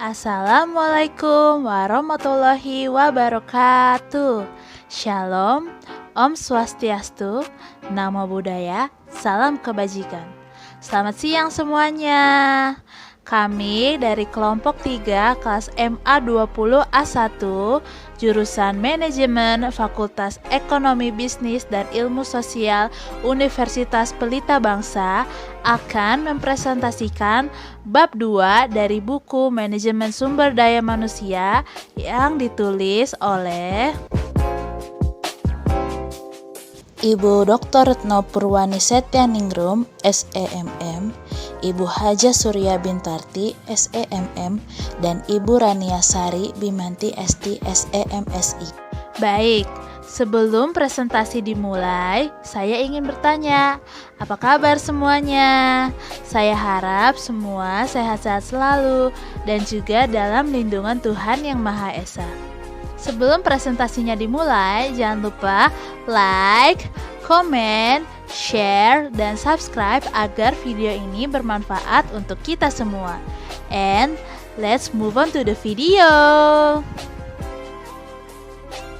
Assalamualaikum warahmatullahi wabarakatuh. Shalom, Om Swastiastu, Namo Buddhaya, Salam Kebajikan. Selamat siang semuanya. Kami dari kelompok 3 kelas MA 20A1 jurusan Manajemen Fakultas Ekonomi Bisnis dan Ilmu Sosial Universitas Pelita Bangsa akan mempresentasikan bab 2 dari buku Manajemen Sumber Daya Manusia yang ditulis oleh Ibu Dr. Retno Purwani Setyaningrum, SEMM, Ibu Haja Surya Bintarti, SEMM, dan Ibu Rania Sari Bimanti ST, SEMSI. Baik, sebelum presentasi dimulai, saya ingin bertanya, apa kabar semuanya? Saya harap semua sehat-sehat selalu dan juga dalam lindungan Tuhan Yang Maha Esa. Sebelum presentasinya dimulai, jangan lupa like, komen, share, dan subscribe agar video ini bermanfaat untuk kita semua. And let's move on to the video.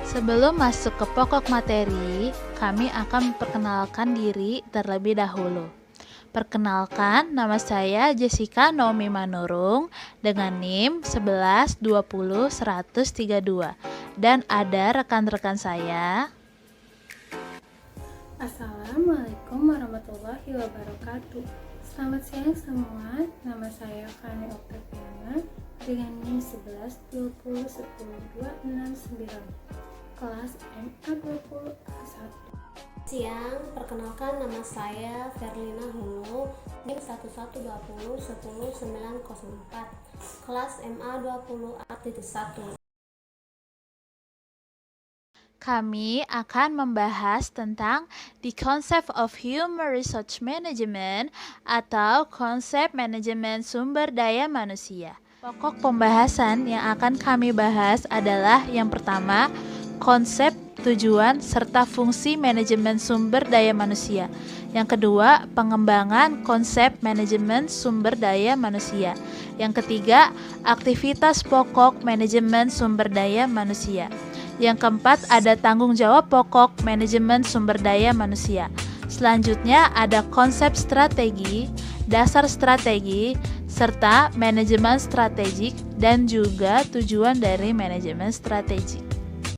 Sebelum masuk ke pokok materi, kami akan memperkenalkan diri terlebih dahulu. Perkenalkan, nama saya Jessica Naomi Manurung dengan NIM 1120-132 dan ada rekan-rekan saya. Assalamualaikum warahmatullahi wabarakatuh. Selamat siang semua, nama saya Fani Oktaviana dengan NIM 1120100269 kelas MA 20A1. Siang, perkenalkan nama saya Verlina Hulu, NIM 1120100904, kelas MA 20A1. Kami akan membahas tentang the concept of human resource management atau konsep manajemen sumber daya manusia. Pokok pembahasan yang akan kami bahas adalah yang pertama, konsep, tujuan, serta fungsi manajemen sumber daya manusia. Yang kedua, pengembangan konsep manajemen sumber daya manusia. Yang ketiga, aktivitas pokok manajemen sumber daya manusia. Yang keempat, ada tanggung jawab pokok manajemen sumber daya manusia. Selanjutnya ada konsep strategi, dasar strategi, serta manajemen strategik dan juga tujuan dari manajemen strategik.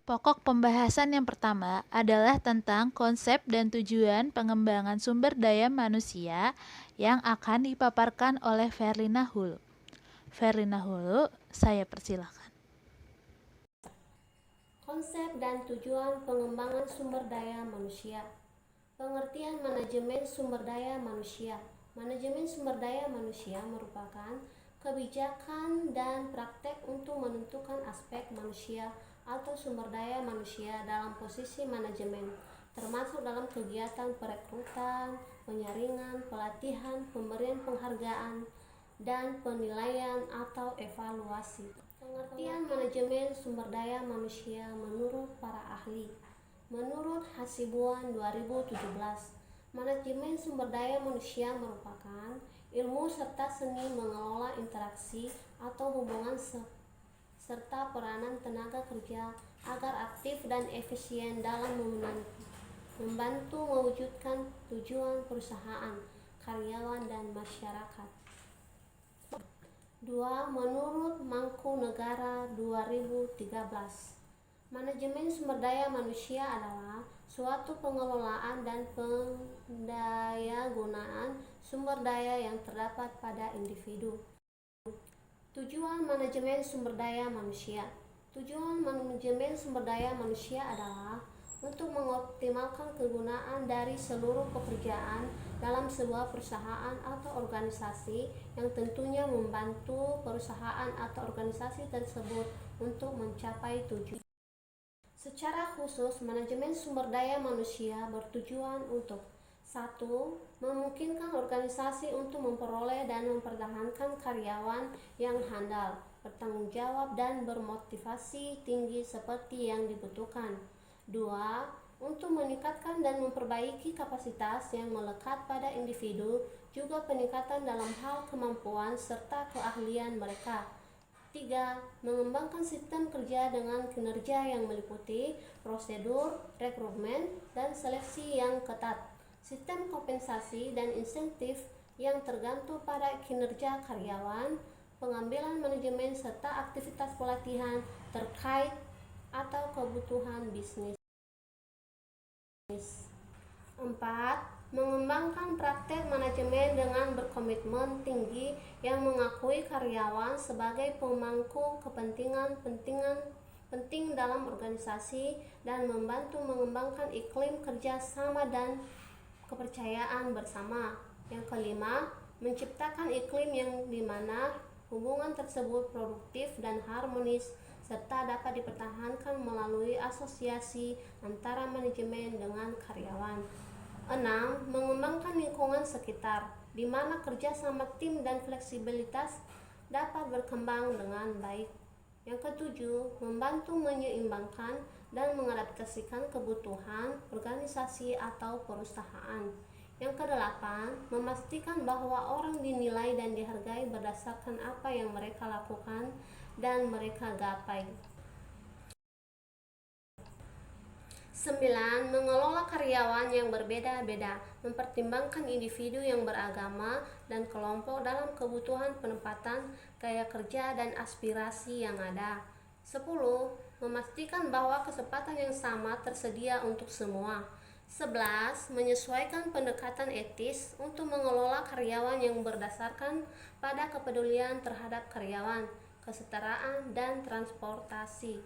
Pokok pembahasan yang pertama adalah tentang konsep dan tujuan pengembangan sumber daya manusia yang akan dipaparkan oleh Verlina Hulu. Verlina Hulu, saya persilakan. Konsep dan tujuan pengembangan sumber daya manusia. Pengertian manajemen sumber daya manusia. Manajemen sumber daya manusia merupakan kebijakan dan praktek untuk menentukan aspek manusia atau sumber daya manusia dalam posisi manajemen, termasuk dalam kegiatan perekrutan, penyaringan, pelatihan, pemberian penghargaan, dan penilaian atau evaluasi. Pengertian manajemen sumber daya manusia menurut para ahli. Menurut Hasibuan 2017, manajemen sumber daya manusia merupakan ilmu serta seni mengelola interaksi atau hubungan serta peranan tenaga kerja agar aktif dan efisien dalam membantu mewujudkan tujuan perusahaan, karyawan, dan masyarakat. 2. Menurut Mangkunegara 2013, manajemen sumber daya manusia adalah suatu pengelolaan dan pendayagunaan sumber daya yang terdapat pada individu. Tujuan manajemen sumber daya manusia. Tujuan manajemen sumber daya manusia adalah untuk mengoptimalkan kegunaan dari seluruh pekerjaan dalam sebuah perusahaan atau organisasi yang tentunya membantu perusahaan atau organisasi tersebut untuk mencapai tujuan. Secara khusus, manajemen sumber daya manusia bertujuan untuk 1. Memungkinkan organisasi untuk memperoleh dan mempertahankan karyawan yang handal, bertanggung jawab, dan bermotivasi tinggi seperti yang dibutuhkan. 2. Untuk meningkatkan dan memperbaiki kapasitas yang melekat pada individu, juga peningkatan dalam hal kemampuan serta keahlian mereka. 3. Mengembangkan sistem kerja dengan kinerja yang meliputi prosedur, rekrutmen, dan seleksi yang ketat. Sistem kompensasi dan insentif yang tergantung pada kinerja karyawan, pengambilan manajemen serta aktivitas pelatihan terkait atau kebutuhan bisnis. 4. Mengembangkan praktek manajemen dengan berkomitmen tinggi yang mengakui karyawan sebagai pemangku kepentingan penting dalam organisasi dan membantu mengembangkan iklim kerja sama dan kepercayaan bersama. Yang kelima, menciptakan iklim yang dimana hubungan tersebut produktif dan harmonis serta dapat dipertahankan melalui asosiasi antara manajemen dengan karyawan. 6. Mengembangkan lingkungan sekitar, di mana kerja sama tim dan fleksibilitas dapat berkembang dengan baik. Yang ketujuh, membantu menyeimbangkan dan mengadaptasikan kebutuhan organisasi atau perusahaan. Yang kedelapan, memastikan bahwa orang dinilai dan dihargai berdasarkan apa yang mereka lakukan dan mereka gapai. 9. Mengelola karyawan yang berbeda-beda, mempertimbangkan individu yang beragama dan kelompok dalam kebutuhan penempatan, gaya kerja, dan aspirasi yang ada. 10. Memastikan bahwa kesempatan yang sama tersedia untuk semua. 11. Menyesuaikan pendekatan etis untuk mengelola karyawan yang berdasarkan pada kepedulian terhadap karyawan, kesetaraan, dan transportasi.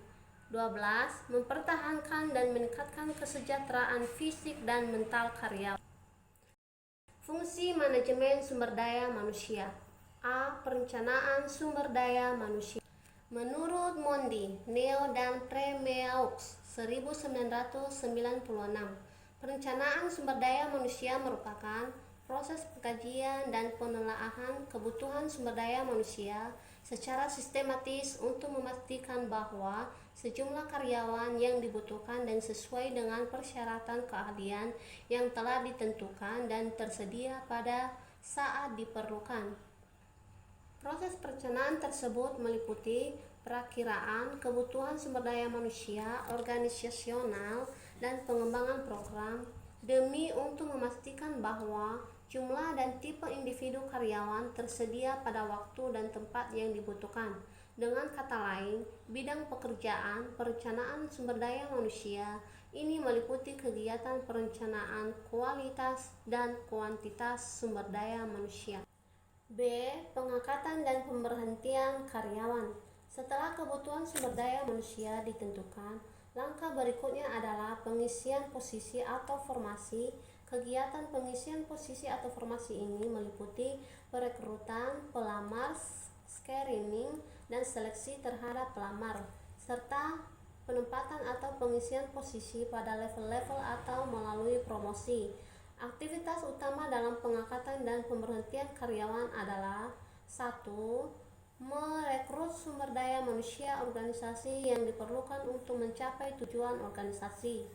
12. Mempertahankan dan meningkatkan kesejahteraan fisik dan mental karyawan. Fungsi manajemen sumber daya manusia. A. Perencanaan sumber daya manusia. Menurut Mondi, Neo dan Premiaux 1996, perencanaan sumber daya manusia merupakan proses pengkajian dan penelaahan kebutuhan sumber daya manusia secara sistematis untuk memastikan bahwa sejumlah karyawan yang dibutuhkan dan sesuai dengan persyaratan keahlian yang telah ditentukan dan tersedia pada saat diperlukan. Proses perencanaan tersebut meliputi perakiraan kebutuhan sumber daya manusia organisasional dan pengembangan program demi untuk memastikan bahwa jumlah dan tipe individu karyawan tersedia pada waktu dan tempat yang dibutuhkan. Dengan kata lain, bidang pekerjaan perencanaan sumber daya manusia ini meliputi kegiatan perencanaan kualitas dan kuantitas sumber daya manusia. B. Pengangkatan dan pemberhentian karyawan. Setelah kebutuhan sumber daya manusia ditentukan, langkah berikutnya adalah pengisian posisi atau formasi. Kegiatan pengisian posisi atau formasi ini meliputi perekrutan, pelamar, screening, dan seleksi terhadap pelamar, serta penempatan atau pengisian posisi pada level-level atau melalui promosi. Aktivitas utama dalam pengangkatan dan pemberhentian karyawan adalah 1. Merekrut sumber daya manusia organisasi yang diperlukan untuk mencapai tujuan organisasi.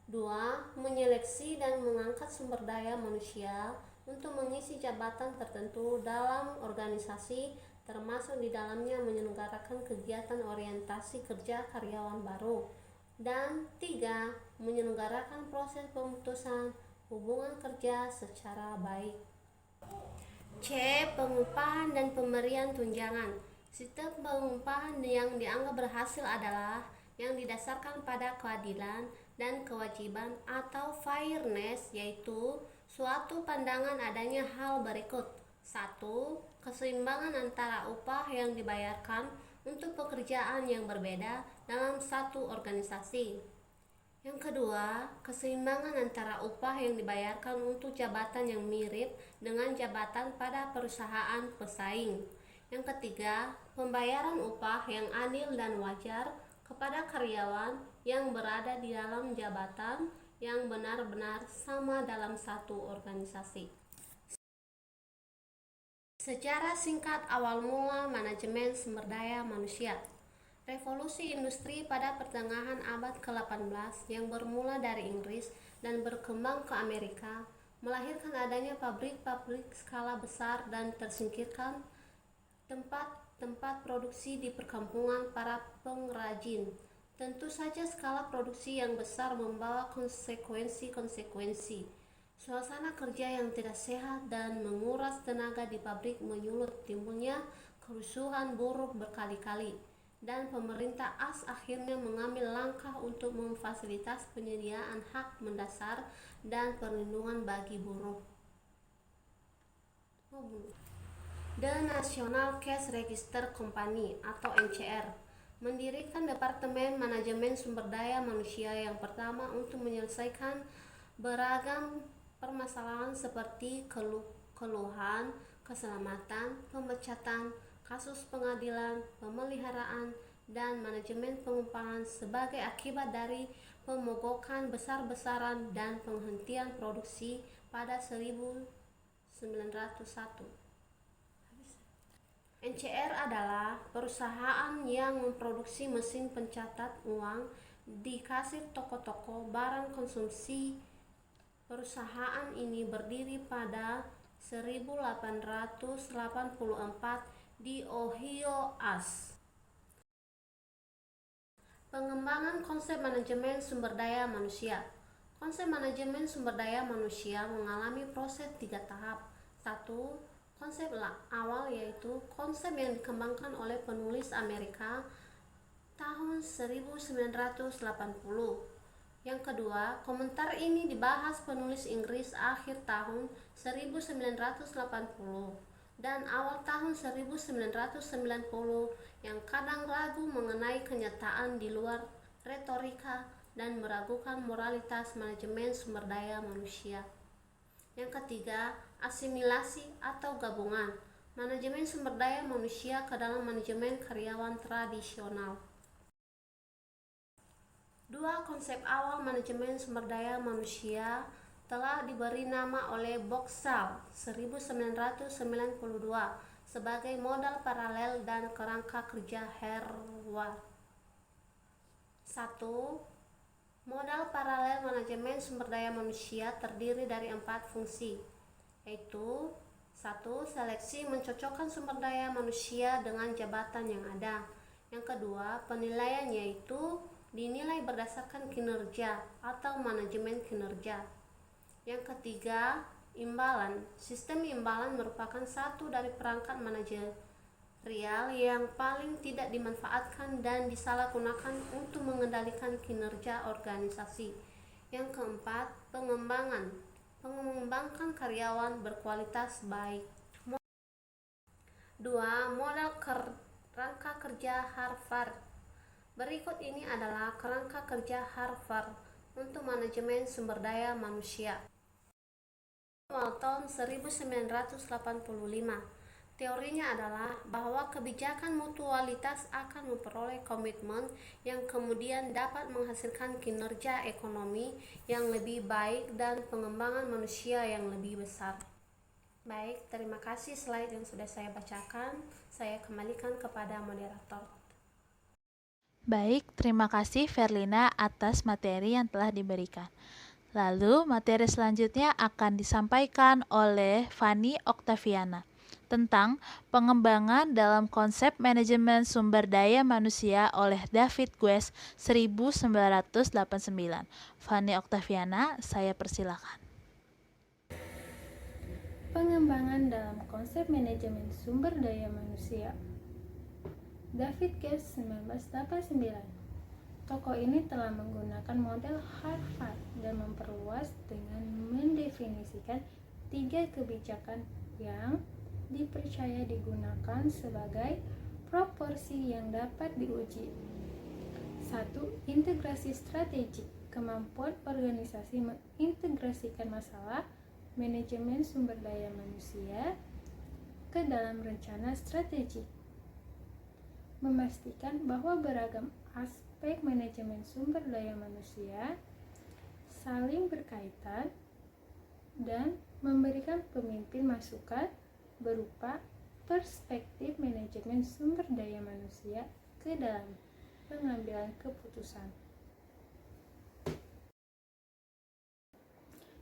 2. Menyeleksi dan mengangkat sumber daya manusia untuk mengisi jabatan tertentu dalam organisasi, termasuk di dalamnya menyelenggarakan kegiatan orientasi kerja karyawan baru. Dan 3. Menyelenggarakan proses pemutusan hubungan kerja secara baik. C. Pengupahan dan pemberian tunjangan. Sistem pengupahan yang dianggap berhasil adalah yang didasarkan pada keadilan dan kewajiban atau fairness, yaitu suatu pandangan adanya hal berikut. 1. Keseimbangan antara upah yang dibayarkan untuk pekerjaan yang berbeda dalam satu organisasi. Yang kedua, keseimbangan antara upah yang dibayarkan untuk jabatan yang mirip dengan jabatan pada perusahaan pesaing. Yang ketiga, pembayaran upah yang adil dan wajar kepada karyawan yang berada di dalam jabatan yang benar-benar sama dalam satu organisasi. Secara singkat awal mula manajemen sumber daya manusia. Revolusi industri pada pertengahan abad ke-18 yang bermula dari Inggris dan berkembang ke Amerika melahirkan adanya pabrik-pabrik skala besar dan tersingkirkan tempat tempat produksi di perkampungan para pengrajin. Tentu saja skala produksi yang besar membawa konsekuensi-konsekuensi. Suasana kerja yang tidak sehat dan menguras tenaga di pabrik menyulut timbulnya kerusuhan buruh berkali-kali, dan pemerintah AS akhirnya mengambil langkah untuk memfasilitasi penyediaan hak mendasar dan perlindungan bagi buruh. The National Cash Register Company atau NCR mendirikan Departemen Manajemen Sumber Daya Manusia yang pertama untuk menyelesaikan beragam permasalahan seperti keluhan, keselamatan, pemecatan, kasus pengadilan, pemeliharaan, dan manajemen pengupahan sebagai akibat dari pemogokan besar-besaran dan penghentian produksi pada 1901. NCR adalah perusahaan yang memproduksi mesin pencatat uang di kasir toko-toko barang konsumsi. Perusahaan ini berdiri pada 1884 di Ohio, AS. Pengembangan konsep manajemen sumber daya manusia. Konsep manajemen sumber daya manusia mengalami proses 3 tahap. 1. Konsep awal yaitu konsep yang dikembangkan oleh penulis Amerika tahun 1980. Yang kedua, komentar ini dibahas penulis Inggris akhir tahun 1980 dan awal tahun 1990 yang kadang ragu mengenai kenyataan di luar retorika dan meragukan moralitas manajemen sumber daya manusia. Yang ketiga, asimilasi atau gabungan manajemen sumber daya manusia ke dalam manajemen karyawan tradisional. Dua konsep awal manajemen sumber daya manusia telah diberi nama oleh Boxall 1992 sebagai modal paralel dan kerangka kerja Harvard. 1. Modal paralel manajemen sumber daya manusia terdiri dari 4 fungsi, yaitu 1. Seleksi mencocokkan sumber daya manusia dengan jabatan yang ada. Yang kedua, penilaian yaitu dinilai berdasarkan kinerja atau manajemen kinerja. Yang ketiga, imbalan. Sistem imbalan merupakan satu dari perangkat manajerial yang paling tidak dimanfaatkan dan disalahgunakan untuk mengendalikan kinerja organisasi. Yang keempat, mengembangkan karyawan berkualitas baik. 2. Modal kerangka kerja Harvard. Berikut ini adalah kerangka kerja Harvard untuk manajemen sumber daya manusia. Awal tahun 1985. Teorinya adalah bahwa kebijakan mutualitas akan memperoleh komitmen yang kemudian dapat menghasilkan kinerja ekonomi yang lebih baik dan pengembangan manusia yang lebih besar. Baik, terima kasih slide yang sudah saya bacakan. Saya kembalikan kepada moderator. Baik, terima kasih Verlina atas materi yang telah diberikan. Lalu, materi selanjutnya akan disampaikan oleh Fanny Oktaviana tentang pengembangan dalam konsep manajemen sumber daya manusia oleh David Guest 1989. Fanny Oktaviana, saya persilakan. Pengembangan dalam konsep manajemen sumber daya manusia. David Guest 1989. Tokoh ini telah menggunakan model Harvard dan memperluas dengan mendefinisikan 3 kebijakan yang dipercaya digunakan sebagai proporsi yang dapat diuji. 1. Integrasi strategik. Kemampuan organisasi mengintegrasikan masalah manajemen sumber daya manusia ke dalam rencana strategik. Memastikan bahwa beragam aspek manajemen sumber daya manusia saling berkaitan dan memberikan pemimpin masukan berupa perspektif manajemen sumber daya manusia ke dalam pengambilan keputusan.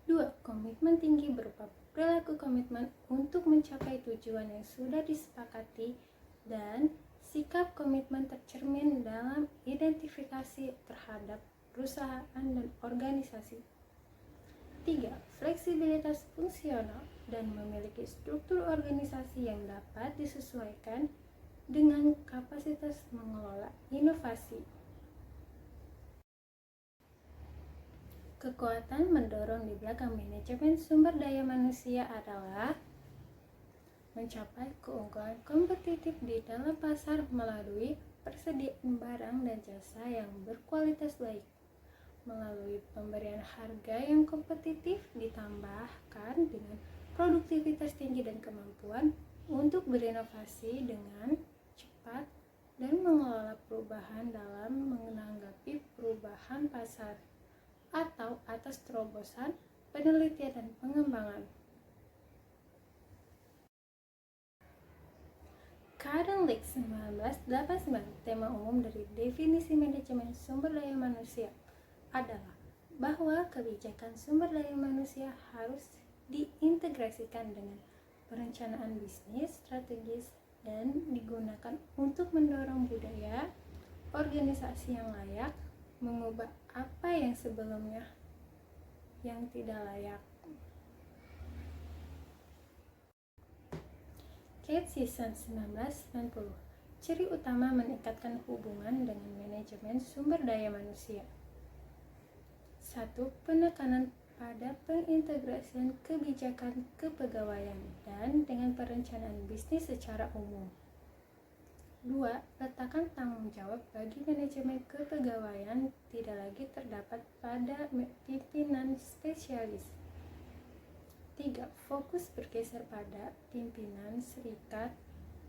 2. Komitmen tinggi berupa perilaku komitmen untuk mencapai tujuan yang sudah disepakati dan sikap komitmen tercermin dalam identifikasi terhadap perusahaan dan organisasi. 3. Fleksibilitas fungsional dan memiliki struktur organisasi yang dapat disesuaikan dengan kapasitas mengelola inovasi. Kekuatan mendorong di belakang manajemen sumber daya manusia adalah mencapai keunggulan kompetitif di dalam pasar melalui persediaan barang dan jasa yang berkualitas baik, melalui pemberian harga yang kompetitif ditambahkan dengan produktivitas tinggi dan kemampuan untuk berinovasi dengan cepat dan mengelola perubahan dalam menanggapi perubahan pasar atau atas terobosan penelitian dan pengembangan. Karen Leak 1989, tema umum dari definisi manajemen sumber daya manusia adalah bahwa kebijakan sumber daya manusia harus diintegrasikan dengan perencanaan bisnis strategis dan digunakan untuk mendorong budaya organisasi yang layak, mengubah apa yang sebelumnya yang tidak layak. Kate Sisson 1990, ciri utama meningkatkan hubungan dengan manajemen sumber daya manusia. 1. Penekanan pada pengintegrasian kebijakan kepegawaian dan dengan perencanaan bisnis secara umum. 2. Letakkan tanggung jawab bagi manajemen kepegawaian tidak lagi terdapat pada pimpinan spesialis. 3. Fokus bergeser pada pimpinan serikat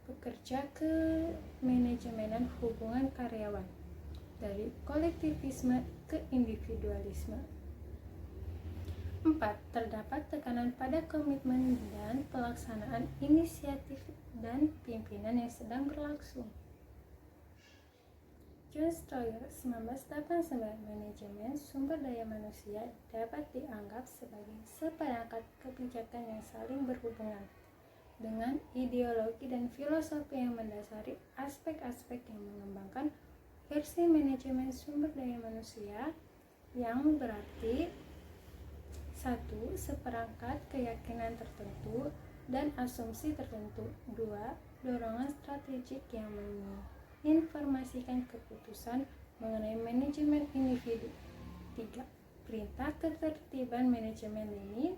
pekerja ke manajemenan hubungan karyawan, dari kolektivisme ke individualisme. 4. Terdapat tekanan pada komitmen dan pelaksanaan inisiatif dan pimpinan yang sedang berlangsung. John Stroyer 1989, manajemen sumber daya manusia dapat dianggap sebagai seperangkat kebijakan yang saling berhubungan dengan ideologi dan filosofi yang mendasari aspek-aspek yang mengembangkan versi manajemen sumber daya manusia, yang berarti 1. Seperangkat keyakinan tertentu dan asumsi tertentu. 2. Dorongan strategik yang menginformasikan keputusan mengenai manajemen individu. 3. Perintah ketertiban manajemen ini.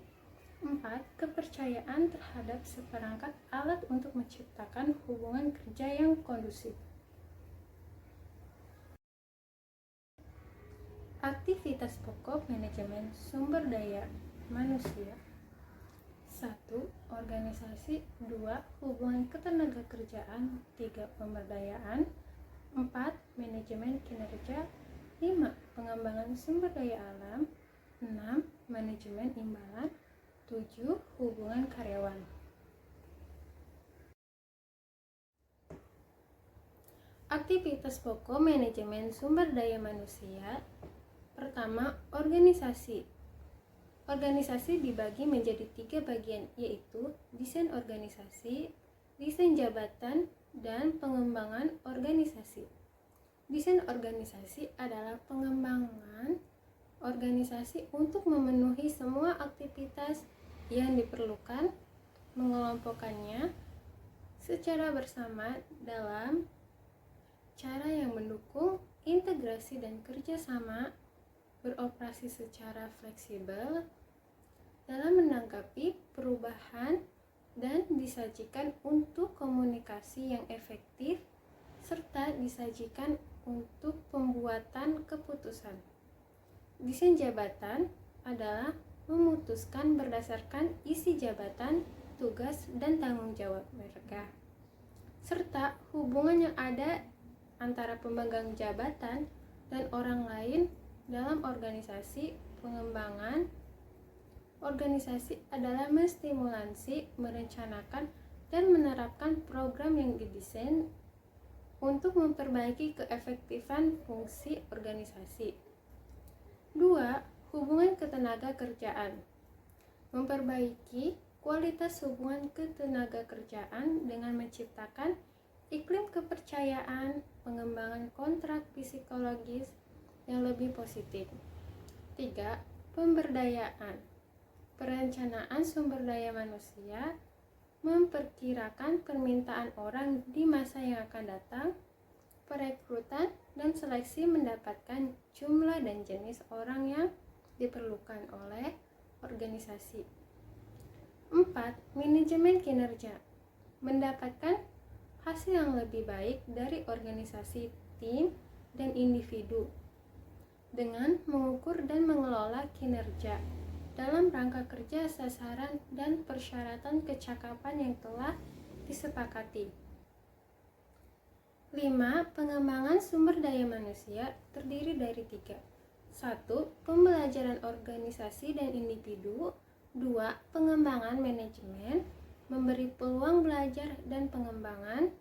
4. Kepercayaan terhadap seperangkat alat untuk menciptakan hubungan kerja yang kondusif. Aktivitas pokok manajemen sumber daya manusia. 1. Organisasi. 2. Hubungan ketenagakerjaan. 3. Pemberdayaan. 4. Manajemen kinerja. 5. Pengembangan sumber daya alam. 6. Manajemen imbalan. 7. Hubungan karyawan. Aktivitas pokok manajemen sumber daya manusia. Pertama, organisasi. Organisasi dibagi menjadi 3 bagian, yaitu desain organisasi, desain jabatan, dan pengembangan organisasi. Desain organisasi adalah pengembangan organisasi untuk memenuhi semua aktivitas yang diperlukan, mengelompokkannya secara bersama dalam cara yang mendukung integrasi dan kerjasama, beroperasi secara fleksibel dalam menanggapi perubahan, dan disajikan untuk komunikasi yang efektif serta disajikan untuk pembuatan keputusan. Desain jabatan adalah memutuskan berdasarkan isi jabatan, tugas, dan tanggung jawab mereka, serta hubungan yang ada antara pemegang jabatan dan orang lain dalam organisasi. Pengembangan organisasi adalah menstimulasi, merencanakan, dan menerapkan program yang didesain untuk memperbaiki keefektifan fungsi organisasi. 2. Hubungan ketenagakerjaan. Memperbaiki kualitas hubungan ketenagakerjaan dengan menciptakan iklim kepercayaan, pengembangan kontrak psikologis yang lebih positif. 3. Pemberdayaan. Perencanaan sumber daya manusia memperkirakan permintaan orang di masa yang akan datang, perekrutan dan seleksi mendapatkan jumlah dan jenis orang yang diperlukan oleh organisasi. 4. Manajemen kinerja. Mendapatkan hasil yang lebih baik dari organisasi, tim, dan individu dengan mengukur dan mengelola kinerja dalam rangka kerja sasaran dan persyaratan kecakapan yang telah disepakati. 5. Pengembangan sumber daya manusia terdiri dari 3. 1. Pembelajaran organisasi dan individu. 2. Pengembangan manajemen, memberi peluang belajar dan pengembangan.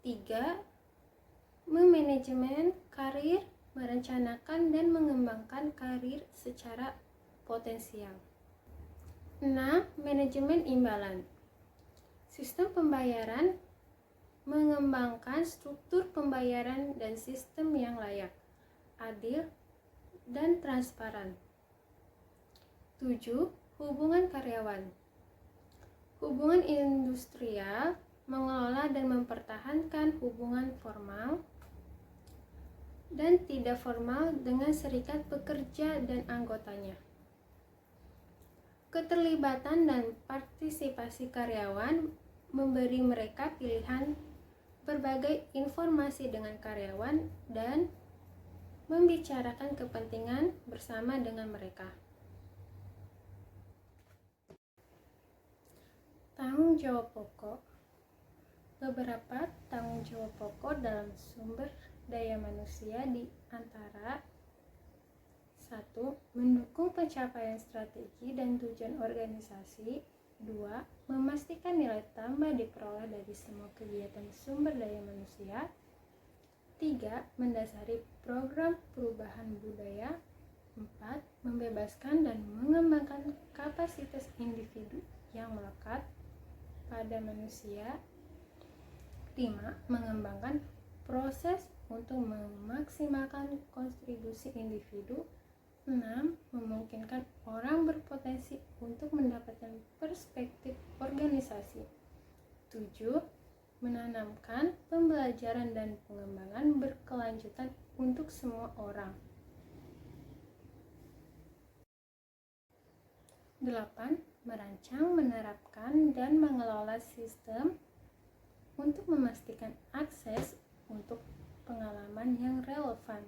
3. Memanajemen karir, merencanakan dan mengembangkan karir secara potensial. 6. Manajemen imbalan. Sistem pembayaran, mengembangkan struktur pembayaran dan sistem yang layak, adil, dan transparan. 7. Hubungan karyawan. Hubungan industrial, mengelola dan mempertahankan hubungan formal dan tidak formal dengan serikat pekerja dan anggotanya. Keterlibatan dan partisipasi karyawan, memberi mereka pilihan berbagai informasi dengan karyawan dan membicarakan kepentingan bersama dengan mereka. Tanggung jawab pokok. Beberapa tanggung jawab pokok dalam sumber daya manusia di antara 1. Mendukung pencapaian strategi dan tujuan organisasi. 2. Memastikan nilai tambah diperoleh dari semua kegiatan sumber daya manusia. 3. Mendasari program perubahan budaya. 4. Membebaskan dan mengembangkan kapasitas individu yang melekat pada manusia. 5. Mengembangkan proses untuk memaksimalkan kontribusi individu. 6. Memungkinkan orang berpotensi untuk mendapatkan perspektif organisasi. 7. Menanamkan pembelajaran dan pengembangan berkelanjutan untuk semua orang. 8. Merancang, menerapkan, dan mengelola sistem untuk memastikan akses untuk pengalaman yang relevan.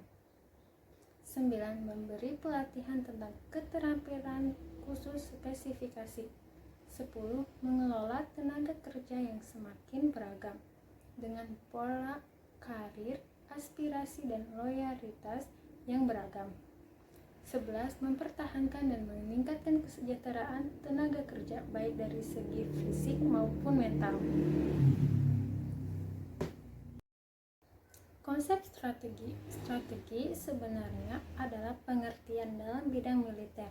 9. Memberi pelatihan tentang keterampilan khusus spesifikasi. 10. Mengelola tenaga kerja yang semakin beragam dengan pola karir, aspirasi, dan loyalitas yang beragam. 11. Mempertahankan dan meningkatkan kesejahteraan tenaga kerja baik dari segi fisik maupun mental. Konsep strategi. Strategi sebenarnya adalah pengertian dalam bidang militer.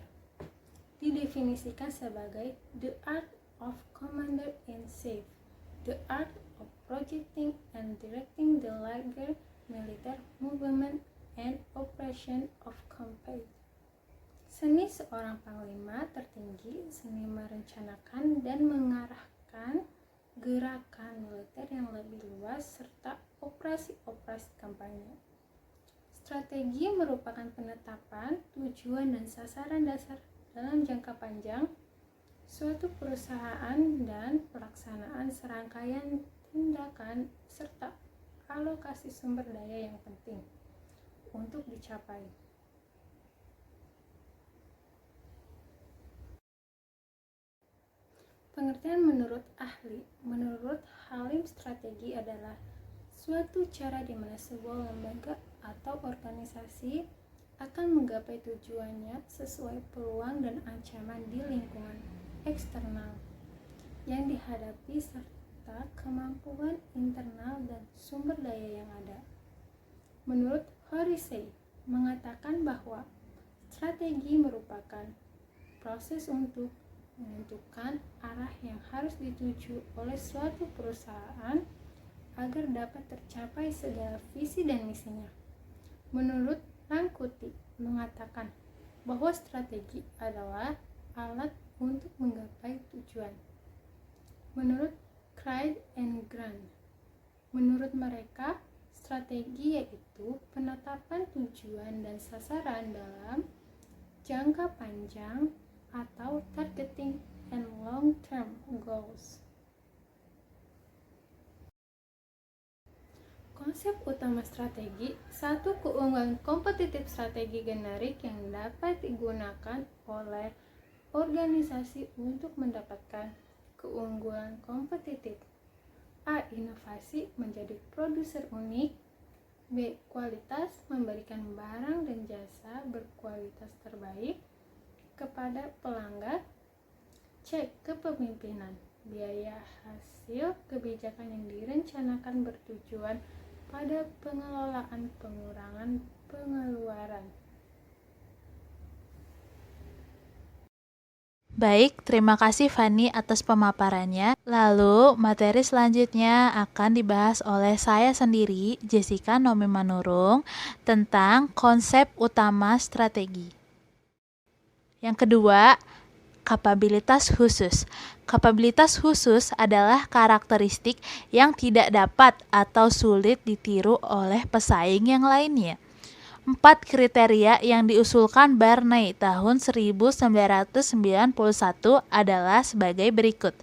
Didefinisikan sebagai the art of commander-in-chief, the art of projecting and directing the larger military movement and operation of combat. Seni seorang panglima tertinggi, seni merencanakan dan mengarahkan gerakan militer yang lebih luas serta operasi-operasi kampanye. Strategi merupakan penetapan tujuan dan sasaran dasar dalam jangka panjang suatu perusahaan dan pelaksanaan serangkaian tindakan serta alokasi sumber daya yang penting untuk dicapai. Pengertian menurut ahli. Menurut Halim, strategi adalah suatu cara di mana sebuah lembaga atau organisasi akan menggapai tujuannya sesuai peluang dan ancaman di lingkungan eksternal yang dihadapi serta kemampuan internal dan sumber daya yang ada. Menurut Horisey, mengatakan bahwa strategi merupakan proses untuk menentukan arah yang harus dituju oleh suatu perusahaan agar dapat tercapai segala visi dan misinya. Menurut Rangkuti mengatakan bahwa strategi adalah alat untuk menggapai tujuan. Menurut Craig and Grant, menurut mereka, strategi yaitu penetapan tujuan dan sasaran dalam jangka panjang atau targeting and long-term goals. Konsep utama strategi, satu keunggulan kompetitif strategi generik yang dapat digunakan oleh organisasi untuk mendapatkan keunggulan kompetitif. A. Inovasi menjadi produser unik. B. Kualitas memberikan barang dan jasa berkualitas terbaik kepada pelanggan. C. Kepemimpinan biaya hasil kebijakan yang direncanakan bertujuan pada pengelolaan pengurangan pengeluaran. Baik, terima kasih Fani atas pemaparannya. Lalu, materi selanjutnya akan dibahas oleh saya sendiri, Jessica Nomi Manurung, tentang konsep utama strategi. Yang kedua, kapabilitas khusus. Kapabilitas khusus adalah karakteristik yang tidak dapat atau sulit ditiru oleh pesaing yang lainnya. 4 kriteria yang diusulkan Barney tahun 1991 adalah sebagai berikut.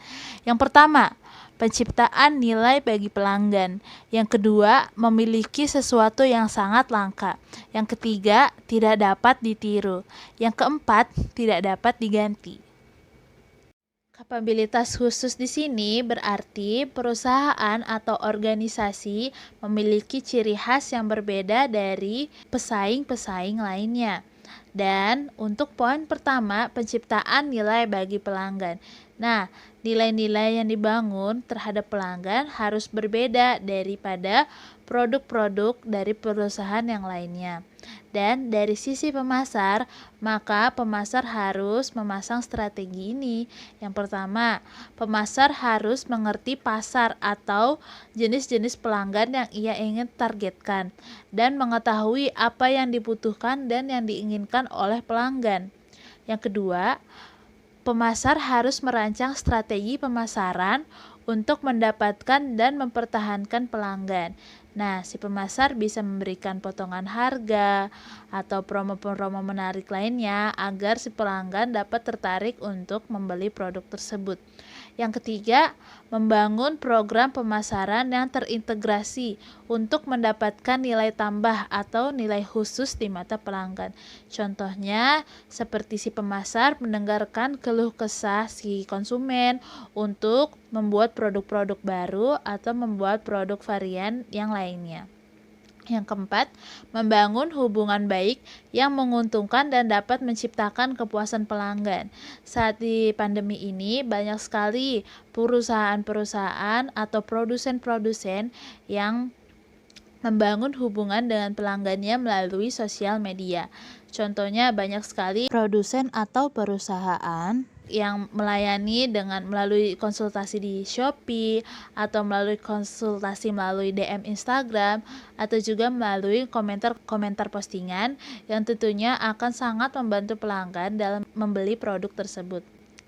Yang pertama, penciptaan nilai bagi pelanggan. Yang kedua, memiliki sesuatu yang sangat langka. Yang ketiga, tidak dapat ditiru. Yang keempat, tidak dapat diganti. Kapabilitas khusus di sini berarti perusahaan atau organisasi memiliki ciri khas yang berbeda dari pesaing-pesaing lainnya. Dan untuk poin pertama, penciptaan nilai bagi pelanggan. Nah, nilai-nilai yang dibangun terhadap pelanggan harus berbeda daripada produk-produk dari perusahaan yang lainnya. Dan dari sisi pemasar, maka pemasar harus memasang strategi ini. Yang pertama, pemasar harus mengerti pasar atau jenis-jenis pelanggan yang ia ingin targetkan dan mengetahui apa yang dibutuhkan dan yang diinginkan oleh pelanggan. Yang kedua, pemasar harus merancang strategi pemasaran untuk mendapatkan dan mempertahankan pelanggan. Nah, si pemasar bisa memberikan potongan harga atau promo-promo menarik lainnya agar si pelanggan dapat tertarik untuk membeli produk tersebut. Yang ketiga, membangun program pemasaran yang terintegrasi untuk mendapatkan nilai tambah atau nilai khusus di mata pelanggan. Contohnya, seperti si pemasar mendengarkan keluh kesah si konsumen untuk membuat produk-produk baru atau membuat produk varian yang lainnya. Yang keempat, membangun hubungan baik yang menguntungkan dan dapat menciptakan kepuasan pelanggan. Saat di pandemi ini, banyak sekali perusahaan-perusahaan atau produsen-produsen yang membangun hubungan dengan pelanggannya melalui sosial media. Contohnya banyak sekali produsen atau perusahaan yang melayani dengan melalui konsultasi di Shopee atau melalui konsultasi melalui DM Instagram atau juga melalui komentar postingan yang tentunya akan sangat membantu pelanggan dalam membeli produk tersebut.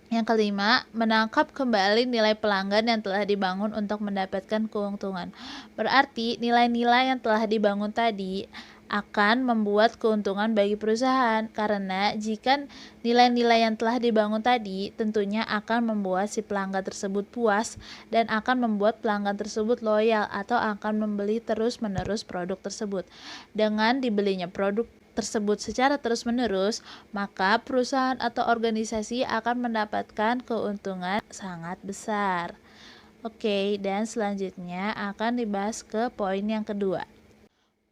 Yang kelima, menangkap kembali nilai pelanggan yang telah dibangun untuk mendapatkan keuntungan. Berarti nilai-nilai yang telah dibangun tadi akan membuat keuntungan bagi perusahaan, karena jika nilai-nilai yang telah dibangun tadi tentunya akan membuat si pelanggan tersebut puas dan akan membuat pelanggan tersebut loyal atau akan membeli terus-menerus produk tersebut. Dengan dibelinya produk tersebut secara terus-menerus, maka perusahaan atau organisasi akan mendapatkan keuntungan sangat besar. Oke, dan selanjutnya akan dibahas ke poin yang kedua.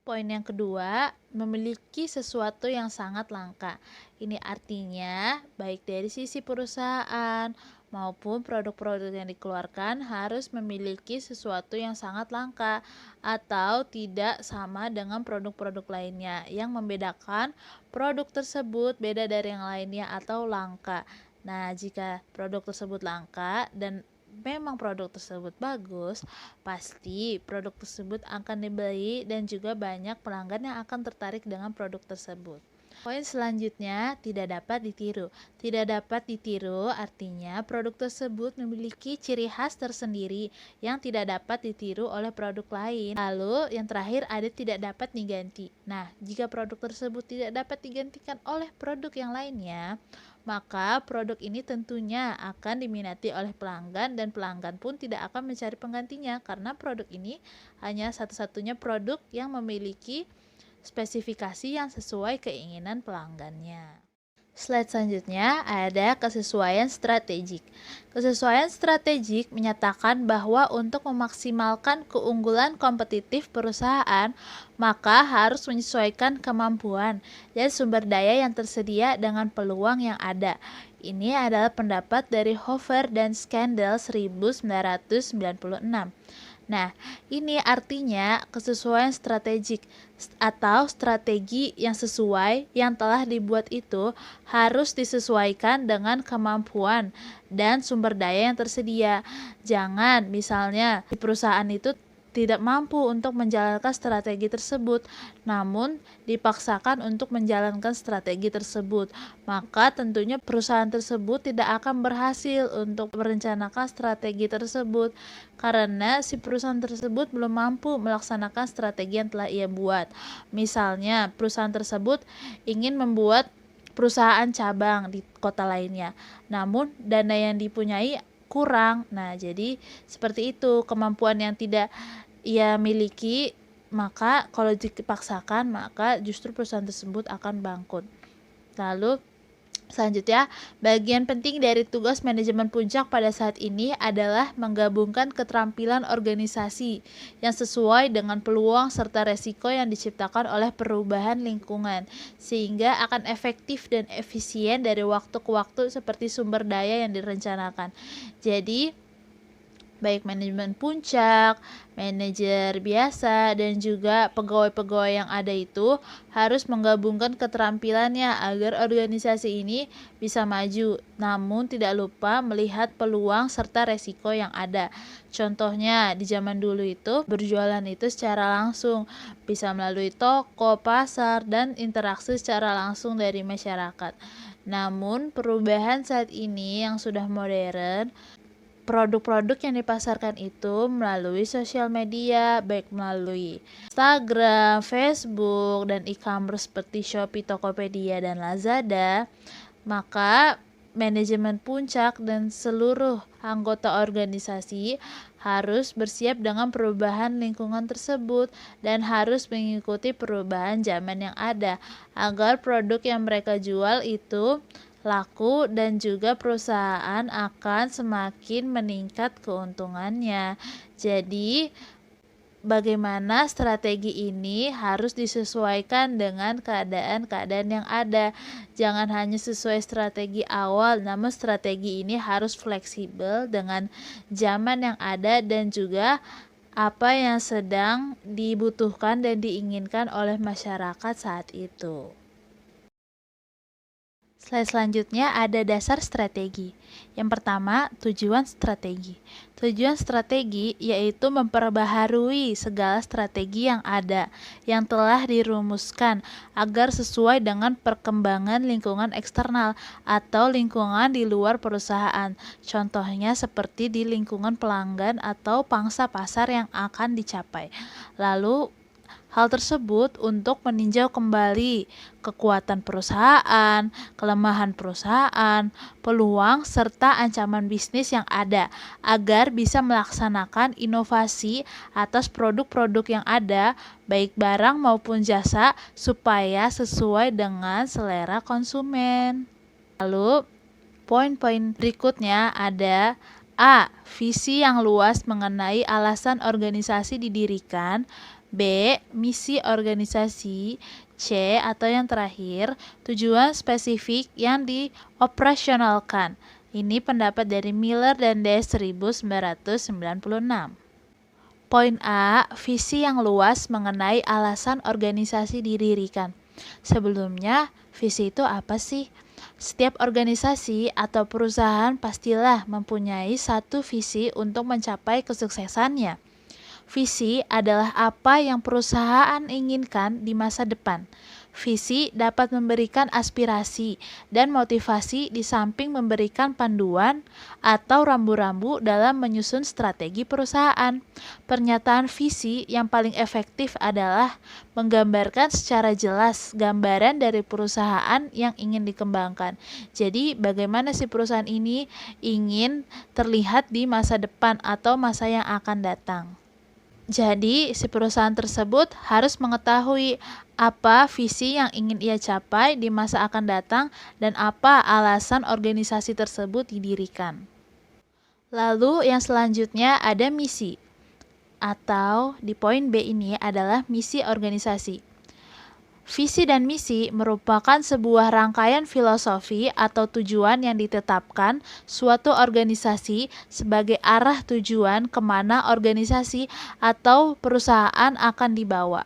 Poin yang kedua, memiliki sesuatu yang sangat langka. Ini artinya baik dari sisi perusahaan maupun produk-produk yang dikeluarkan harus memiliki sesuatu yang sangat langka atau tidak sama dengan produk-produk lainnya. Yang membedakan produk tersebut beda dari yang lainnya atau langka. Nah, jika produk tersebut langka dan memang produk tersebut bagus, pasti produk tersebut akan dibeli dan juga banyak pelanggan yang akan tertarik dengan produk tersebut. Poin selanjutnya, tidak dapat ditiru. Tidak dapat ditiru artinya produk tersebut memiliki ciri khas tersendiri yang tidak dapat ditiru oleh produk lain. Lalu yang terakhir ada tidak dapat diganti. Nah, jika produk tersebut tidak dapat digantikan oleh produk yang lainnya, maka produk ini tentunya akan diminati oleh pelanggan dan pelanggan pun tidak akan mencari penggantinya karena produk ini hanya satu-satunya produk yang memiliki spesifikasi yang sesuai keinginan pelanggannya. Slide selanjutnya ada kesesuaian strategik. Kesesuaian strategik menyatakan bahwa untuk memaksimalkan keunggulan kompetitif perusahaan, maka harus menyesuaikan kemampuan dan sumber daya yang tersedia dengan peluang yang ada. Ini adalah pendapat dari Hoover dan Scandal 1996. Nah, ini artinya kesesuaian strategik atau strategi yang sesuai yang telah dibuat itu harus disesuaikan dengan kemampuan dan sumber daya yang tersedia. Jangan misalnya di perusahaan itu tidak mampu untuk menjalankan strategi tersebut, namun dipaksakan untuk menjalankan strategi tersebut, maka tentunya perusahaan tersebut tidak akan berhasil untuk merencanakan strategi tersebut karena si perusahaan tersebut belum mampu melaksanakan strategi yang telah ia buat. Misalnya, perusahaan tersebut ingin membuat perusahaan cabang di kota lainnya, namun dana yang dipunyai kurang. Nah, jadi seperti itu kemampuan yang tidak ia miliki, maka kalau dipaksakan maka justru perusahaan tersebut akan bangkrut. Lalu selanjutnya, bagian penting dari tugas manajemen puncak pada saat ini adalah menggabungkan keterampilan organisasi yang sesuai dengan peluang serta resiko yang diciptakan oleh perubahan lingkungan, sehingga akan efektif dan efisien dari waktu ke waktu seperti sumber daya yang direncanakan. Jadi, baik manajemen puncak, manajer biasa, dan juga pegawai-pegawai yang ada itu harus menggabungkan keterampilannya agar organisasi ini bisa maju, namun tidak lupa melihat peluang serta resiko yang ada. Contohnya, di zaman dulu itu berjualan itu secara langsung, bisa melalui toko, pasar, dan interaksi secara langsung dari masyarakat. Namun, perubahan saat ini yang sudah modern, produk-produk yang dipasarkan itu melalui sosial media, baik melalui Instagram, Facebook, dan e-commerce seperti Shopee, Tokopedia, dan Lazada, maka manajemen puncak dan seluruh anggota organisasi harus bersiap dengan perubahan lingkungan tersebut dan harus mengikuti perubahan zaman yang ada agar produk yang mereka jual itu laku dan juga perusahaan akan semakin meningkat keuntungannya. Jadi, bagaimana strategi ini harus disesuaikan dengan keadaan-keadaan yang ada. Jangan hanya sesuai strategi awal, namun strategi ini harus fleksibel dengan zaman yang ada dan juga apa yang sedang dibutuhkan dan diinginkan oleh masyarakat saat itu. Slide selanjutnya ada dasar strategi. Yang pertama, tujuan strategi. Tujuan strategi yaitu memperbaharui segala strategi yang ada, yang telah dirumuskan agar sesuai dengan perkembangan lingkungan eksternal atau lingkungan di luar perusahaan. Contohnya seperti di lingkungan pelanggan atau pangsa pasar yang akan dicapai. Lalu, hal tersebut untuk meninjau kembali kekuatan perusahaan, kelemahan perusahaan, peluang, serta ancaman bisnis yang ada agar bisa melaksanakan inovasi atas produk-produk yang ada, baik barang maupun jasa, supaya sesuai dengan selera konsumen. Lalu, poin-poin berikutnya ada A. Visi yang luas mengenai alasan organisasi didirikan. B. Misi organisasi. C. Atau yang terakhir, tujuan spesifik yang dioperasionalkan. Ini pendapat dari Miller dan Des 1996. Poin A. Visi yang luas mengenai alasan organisasi didirikan. Sebelumnya, visi itu apa sih? Setiap organisasi atau perusahaan pastilah mempunyai satu visi untuk mencapai kesuksesannya. Visi adalah apa yang perusahaan inginkan di masa depan. Visi dapat memberikan aspirasi dan motivasi di samping memberikan panduan atau rambu-rambu dalam menyusun strategi perusahaan. Pernyataan visi yang paling efektif adalah menggambarkan secara jelas gambaran dari perusahaan yang ingin dikembangkan. Jadi, bagaimana si perusahaan ini ingin terlihat di masa depan atau masa yang akan datang. Jadi, si perusahaan tersebut harus mengetahui apa visi yang ingin ia capai di masa akan datang dan apa alasan organisasi tersebut didirikan. Lalu yang selanjutnya ada misi, atau di poin B ini adalah misi organisasi. Visi dan misi merupakan sebuah rangkaian filosofi atau tujuan yang ditetapkan suatu organisasi sebagai arah tujuan kemana organisasi atau perusahaan akan dibawa.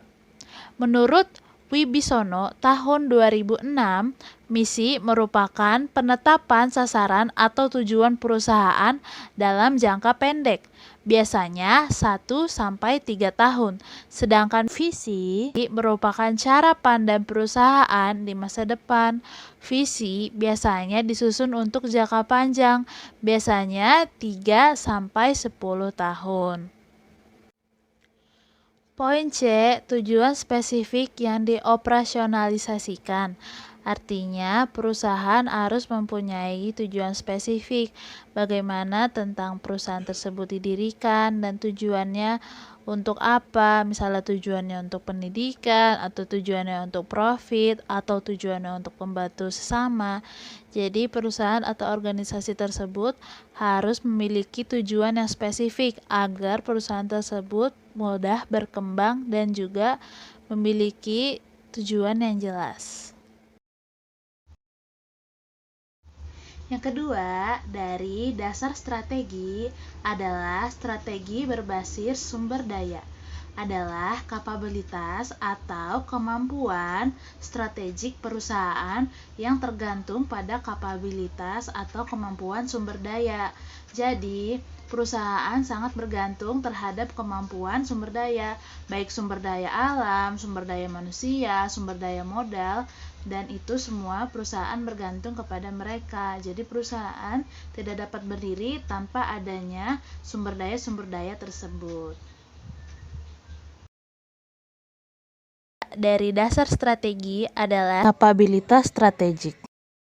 Menurut Wibisono tahun 2006, misi merupakan penetapan sasaran atau tujuan perusahaan dalam jangka pendek, biasanya 1-3 tahun. Sedangkan visi merupakan cara pandang perusahaan di masa depan. Visi biasanya disusun untuk jangka panjang, biasanya 3-10 tahun. Poin C, tujuan spesifik yang dioperasionalisasikan. Artinya, perusahaan harus mempunyai tujuan spesifik. Bagaimana tentang perusahaan tersebut didirikan dan tujuannya untuk apa? Misalnya tujuannya untuk pendidikan, atau tujuannya untuk profit, atau tujuannya untuk membantu sesama. Jadi, perusahaan atau organisasi tersebut harus memiliki tujuan yang spesifik agar perusahaan tersebut mudah berkembang dan juga memiliki tujuan yang jelas. Yang kedua, dari dasar strategi adalah strategi berbasis sumber daya. Adalah kapabilitas atau kemampuan strategik perusahaan yang tergantung pada kapabilitas atau kemampuan sumber daya. Jadi, perusahaan sangat bergantung terhadap kemampuan sumber daya, baik sumber daya alam, sumber daya manusia, sumber daya modal, dan itu semua perusahaan bergantung kepada mereka. Jadi perusahaan tidak dapat berdiri tanpa adanya sumber daya tersebut. Dari dasar strategi adalah kapabilitas strategik.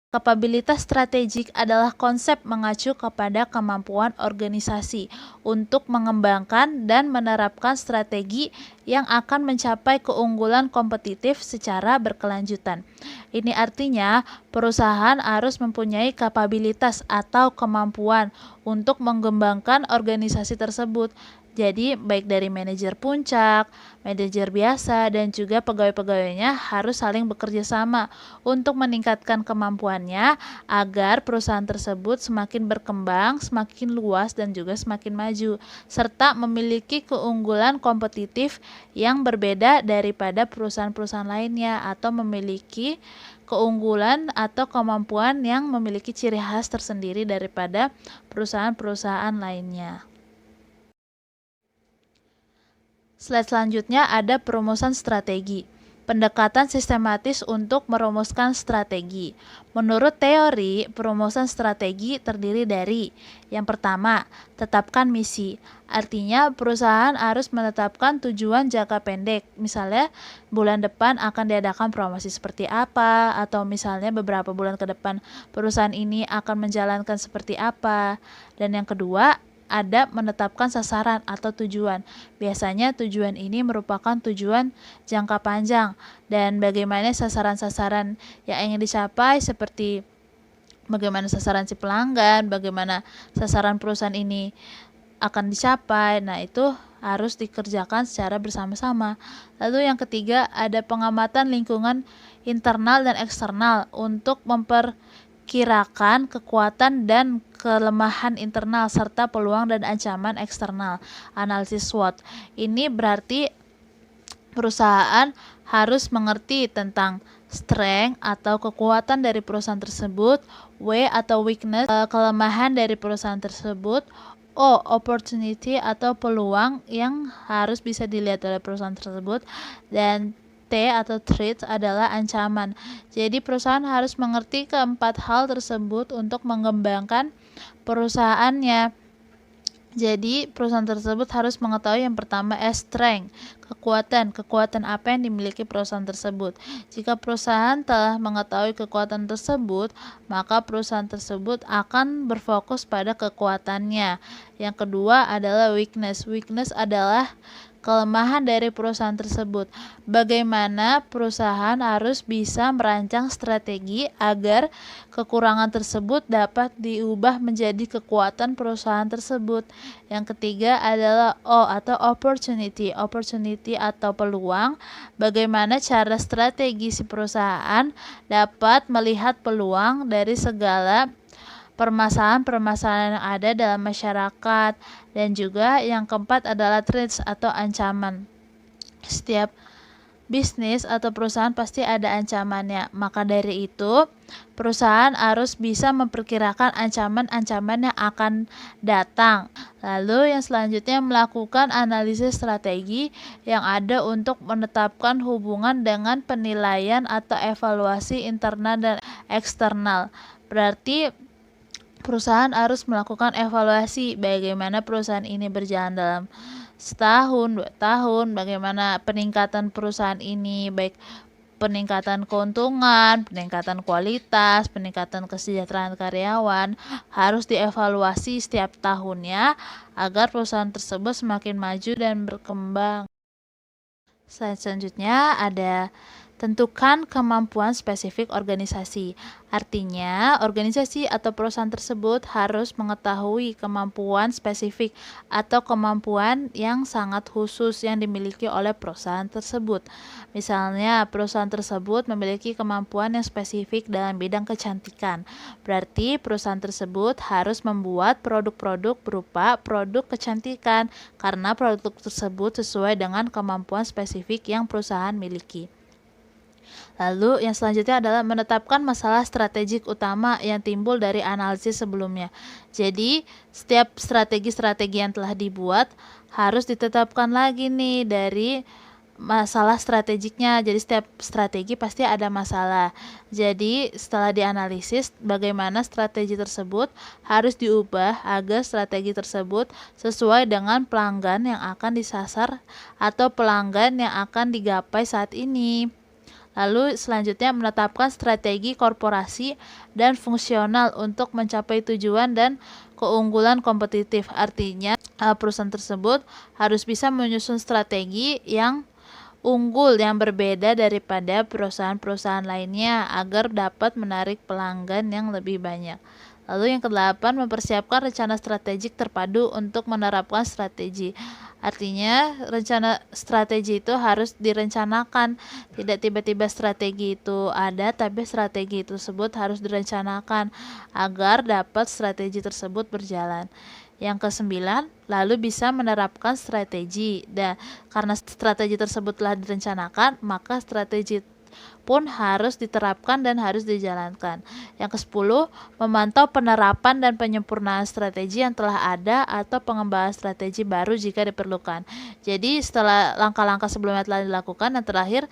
Kapabilitas strategik adalah konsep mengacu kepada kemampuan organisasi untuk mengembangkan dan menerapkan strategi yang akan mencapai keunggulan kompetitif secara berkelanjutan. Ini artinya perusahaan harus mempunyai kapabilitas atau kemampuan untuk mengembangkan organisasi tersebut. Jadi, baik dari manajer puncak, manajer biasa, dan juga pegawai-pegawainya harus saling bekerja sama untuk meningkatkan kemampuannya agar perusahaan tersebut semakin berkembang, semakin luas, dan juga semakin maju, serta memiliki keunggulan kompetitif yang berbeda daripada perusahaan-perusahaan lainnya atau memiliki keunggulan atau kemampuan yang memiliki ciri khas tersendiri daripada perusahaan-perusahaan lainnya. Slide selanjutnya ada perumusan strategi. Pendekatan sistematis untuk merumuskan strategi. Menurut teori, perumusan strategi terdiri dari yang pertama, tetapkan misi. Artinya perusahaan harus menetapkan tujuan jangka pendek. Misalnya bulan depan akan diadakan promosi seperti apa, atau misalnya beberapa bulan ke depan perusahaan ini akan menjalankan seperti apa. Dan yang kedua, ada menetapkan sasaran atau tujuan. Biasanya tujuan ini merupakan tujuan jangka panjang dan bagaimana sasaran-sasaran yang ingin dicapai seperti bagaimana sasaran si pelanggan, bagaimana sasaran perusahaan ini akan dicapai. Nah, itu harus dikerjakan secara bersama-sama. Lalu yang ketiga ada pengamatan lingkungan internal dan eksternal untuk memperkirakan kekuatan dan kelemahan internal serta peluang dan ancaman eksternal. Analisis SWOT. Ini berarti perusahaan harus mengerti tentang strength atau kekuatan dari perusahaan tersebut, W atau weakness, kelemahan dari perusahaan tersebut, O opportunity atau peluang yang harus bisa dilihat oleh perusahaan tersebut, dan T atau threat adalah ancaman. Jadi perusahaan harus mengerti keempat hal tersebut untuk mengembangkan perusahaannya. Jadi perusahaan tersebut harus mengetahui yang pertama strength, kekuatan apa yang dimiliki perusahaan tersebut. Jika perusahaan telah mengetahui kekuatan tersebut, maka perusahaan tersebut akan berfokus pada kekuatannya. Yang kedua adalah weakness. Weakness adalah kelemahan dari perusahaan tersebut. Bagaimana perusahaan harus bisa merancang strategi agar kekurangan tersebut dapat diubah menjadi kekuatan perusahaan tersebut. Yang ketiga adalah O atau opportunity. Opportunity atau peluang. Bagaimana cara strategi si perusahaan dapat melihat peluang dari segala permasalahan-permasalahan yang ada dalam masyarakat. Dan juga yang keempat adalah threats atau ancaman. Setiap bisnis atau perusahaan pasti ada ancamannya. Maka dari itu, perusahaan harus bisa memperkirakan ancaman-ancaman yang akan datang. Lalu yang selanjutnya melakukan analisis strategi yang ada untuk menetapkan hubungan dengan penilaian atau evaluasi internal dan eksternal. Berarti perusahaan harus melakukan evaluasi bagaimana perusahaan ini berjalan dalam setahun, 2 tahun, bagaimana peningkatan perusahaan ini, baik peningkatan keuntungan, peningkatan kualitas, peningkatan kesejahteraan karyawan, harus dievaluasi setiap tahunnya agar perusahaan tersebut semakin maju dan berkembang. Selanjutnya ada tentukan kemampuan spesifik organisasi. Artinya, organisasi atau perusahaan tersebut harus mengetahui kemampuan spesifik atau kemampuan yang sangat khusus yang dimiliki oleh perusahaan tersebut. Misalnya, perusahaan tersebut memiliki kemampuan yang spesifik dalam bidang kecantikan. Berarti, perusahaan tersebut harus membuat produk-produk berupa produk kecantikan karena produk tersebut sesuai dengan kemampuan spesifik yang perusahaan miliki. Lalu yang selanjutnya adalah menetapkan masalah strategik utama yang timbul dari analisis sebelumnya. Jadi setiap strategi-strategi yang telah dibuat harus ditetapkan lagi nih dari masalah strategiknya. Jadi setiap strategi pasti ada masalah. Jadi setelah dianalisis bagaimana strategi tersebut harus diubah agar strategi tersebut sesuai dengan pelanggan yang akan disasar atau pelanggan yang akan digapai saat ini. Lalu selanjutnya menetapkan strategi korporasi dan fungsional untuk mencapai tujuan dan keunggulan kompetitif. Artinya perusahaan tersebut harus bisa menyusun strategi yang unggul yang berbeda daripada perusahaan-perusahaan lainnya agar dapat menarik pelanggan yang lebih banyak. Lalu yang kedelapan, mempersiapkan rencana strategik terpadu untuk menerapkan strategi. Artinya rencana strategi itu harus direncanakan, tidak tiba-tiba strategi itu ada, tapi strategi tersebut harus direncanakan agar dapat strategi tersebut berjalan. Yang kesembilan, lalu bisa menerapkan strategi. Dan karena strategi tersebut telah direncanakan, maka strategi pun harus diterapkan dan harus dijalankan. Yang ke-10, memantau penerapan dan penyempurnaan strategi yang telah ada atau pengembangan strategi baru jika diperlukan. Jadi setelah langkah-langkah sebelumnya telah dilakukan, dan terakhir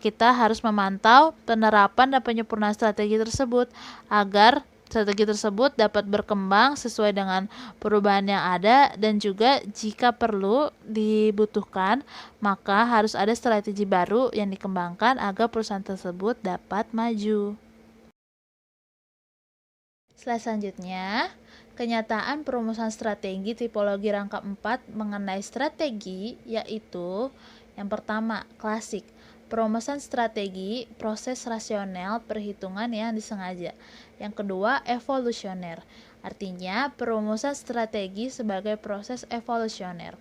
kita harus memantau penerapan dan penyempurnaan strategi tersebut agar strategi tersebut dapat berkembang sesuai dengan perubahan yang ada, dan juga jika perlu dibutuhkan maka harus ada strategi baru yang dikembangkan agar perusahaan tersebut dapat maju. Slide selanjutnya, kenyataan perumusan strategi tipologi rangkap 4 mengenai strategi, yaitu yang pertama, klasik. Perumusan strategi, proses rasional perhitungan yang disengaja. Yang kedua, evolusioner. Artinya, perumusan strategi sebagai proses evolusioner.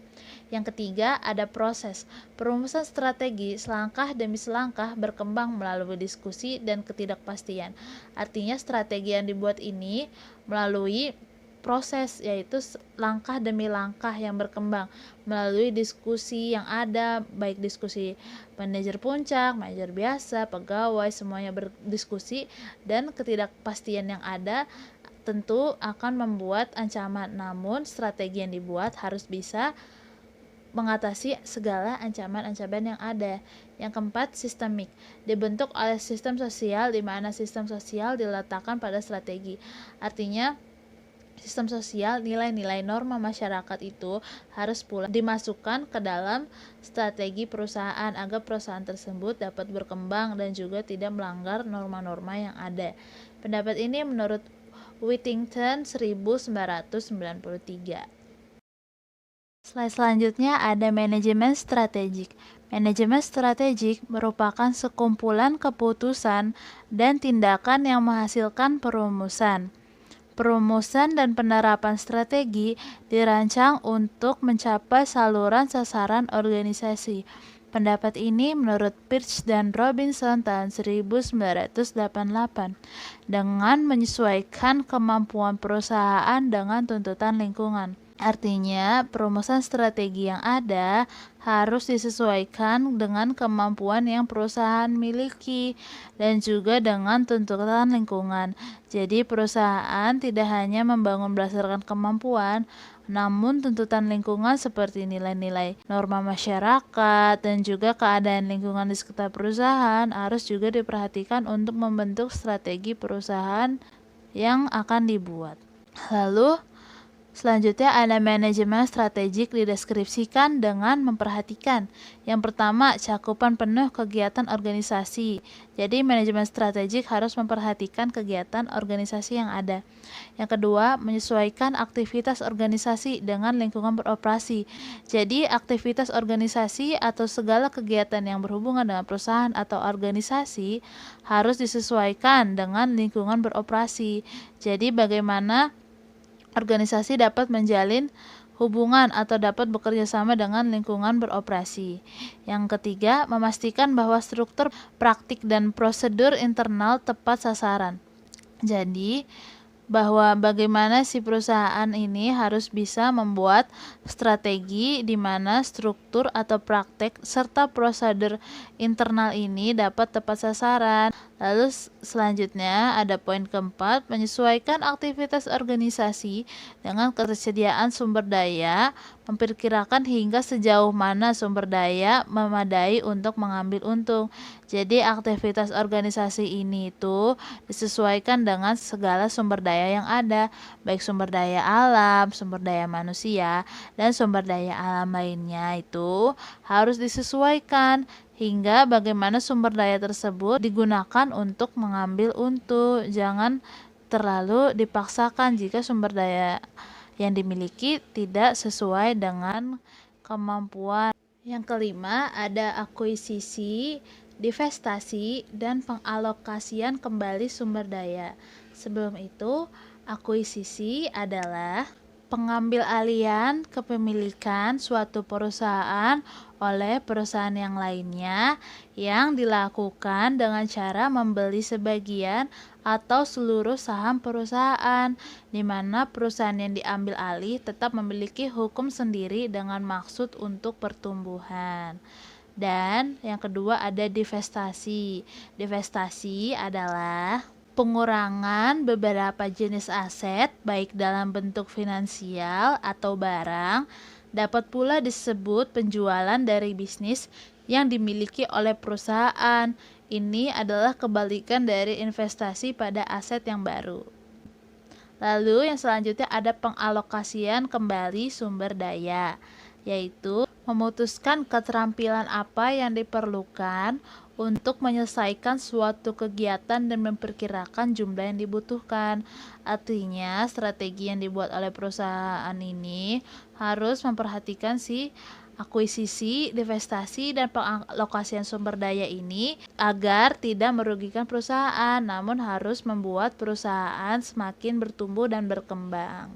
Yang ketiga, ada proses. Perumusan strategi selangkah demi selangkah berkembang melalui diskusi dan ketidakpastian. Artinya, strategi yang dibuat ini melalui proses, yaitu langkah demi langkah yang berkembang melalui diskusi yang ada, baik diskusi manajer puncak, manajer biasa, pegawai, semuanya berdiskusi, dan ketidakpastian yang ada tentu akan membuat ancaman. Namun strategi yang dibuat harus bisa mengatasi segala ancaman-ancaman yang ada. Yang keempat, sistemik. Dibentuk oleh sistem sosial, di mana sistem sosial diletakkan pada strategi. Artinya, sistem sosial, nilai-nilai norma masyarakat itu harus pula dimasukkan ke dalam strategi perusahaan agar perusahaan tersebut dapat berkembang dan juga tidak melanggar norma-norma yang ada. Pendapat ini menurut Whittington 1993. Slide selanjutnya ada manajemen strategik. Manajemen strategik merupakan sekumpulan keputusan dan tindakan yang menghasilkan perumusan. Perumusan dan penerapan strategi dirancang untuk mencapai saluran sasaran organisasi. Pendapat ini menurut Birch dan Robinson tahun 1988 dengan menyesuaikan kemampuan perusahaan dengan tuntutan lingkungan. Artinya, perumusan strategi yang ada harus disesuaikan dengan kemampuan yang perusahaan miliki dan juga dengan tuntutan lingkungan. Jadi, perusahaan tidak hanya membangun berdasarkan kemampuan, namun tuntutan lingkungan seperti nilai-nilai norma masyarakat dan juga keadaan lingkungan di sekitar perusahaan harus juga diperhatikan untuk membentuk strategi perusahaan yang akan dibuat. Lalu, selanjutnya ada manajemen strategik dideskripsikan dengan memperhatikan. Yang pertama, cakupan penuh kegiatan organisasi. Jadi manajemen strategik harus memperhatikan kegiatan organisasi yang ada. Yang kedua, menyesuaikan aktivitas organisasi dengan lingkungan beroperasi. Jadi aktivitas organisasi atau segala kegiatan yang berhubungan dengan perusahaan atau organisasi harus disesuaikan dengan lingkungan beroperasi. Jadi bagaimana organisasi dapat menjalin hubungan atau dapat bekerja sama dengan lingkungan beroperasi. Yang ketiga, memastikan bahwa struktur, praktik, dan prosedur internal tepat sasaran. Jadi, bahwa bagaimana si perusahaan ini harus bisa membuat strategi di mana struktur atau praktek serta prosedur internal ini dapat tepat sasaran. Lalu selanjutnya ada poin keempat, menyesuaikan aktivitas organisasi dengan ketersediaan sumber daya, memperkirakan hingga sejauh mana sumber daya memadai untuk mengambil untung. Jadi aktivitas organisasi ini itu disesuaikan dengan segala sumber daya yang ada, baik sumber daya alam, sumber daya manusia, dan sumber daya alam lainnya itu harus disesuaikan hingga bagaimana sumber daya tersebut digunakan untuk mengambil untung. Jangan terlalu dipaksakan jika sumber daya yang dimiliki tidak sesuai dengan kemampuan. Yang kelima ada akuisisi, divestasi, dan pengalokasian kembali sumber daya. Sebelum itu, akuisisi adalah pengambil alihan kepemilikan suatu perusahaan oleh perusahaan yang lainnya yang dilakukan dengan cara membeli sebagian atau seluruh saham perusahaan, di mana perusahaan yang diambil alih tetap memiliki hukum sendiri dengan maksud untuk pertumbuhan. Dan yang kedua ada divestasi. Divestasi adalah pengurangan beberapa jenis aset baik dalam bentuk finansial atau barang, dapat pula disebut penjualan dari bisnis yang dimiliki oleh perusahaan. Ini adalah kebalikan dari investasi pada aset yang baru. Lalu yang selanjutnya ada pengalokasian kembali sumber daya, yaitu memutuskan keterampilan apa yang diperlukan untuk menyelesaikan suatu kegiatan dan memperkirakan jumlah yang dibutuhkan. Artinya, strategi yang dibuat oleh perusahaan ini harus memperhatikan si akuisisi, divestasi, dan pengalokasian sumber daya ini agar tidak merugikan perusahaan, namun harus membuat perusahaan semakin bertumbuh dan berkembang.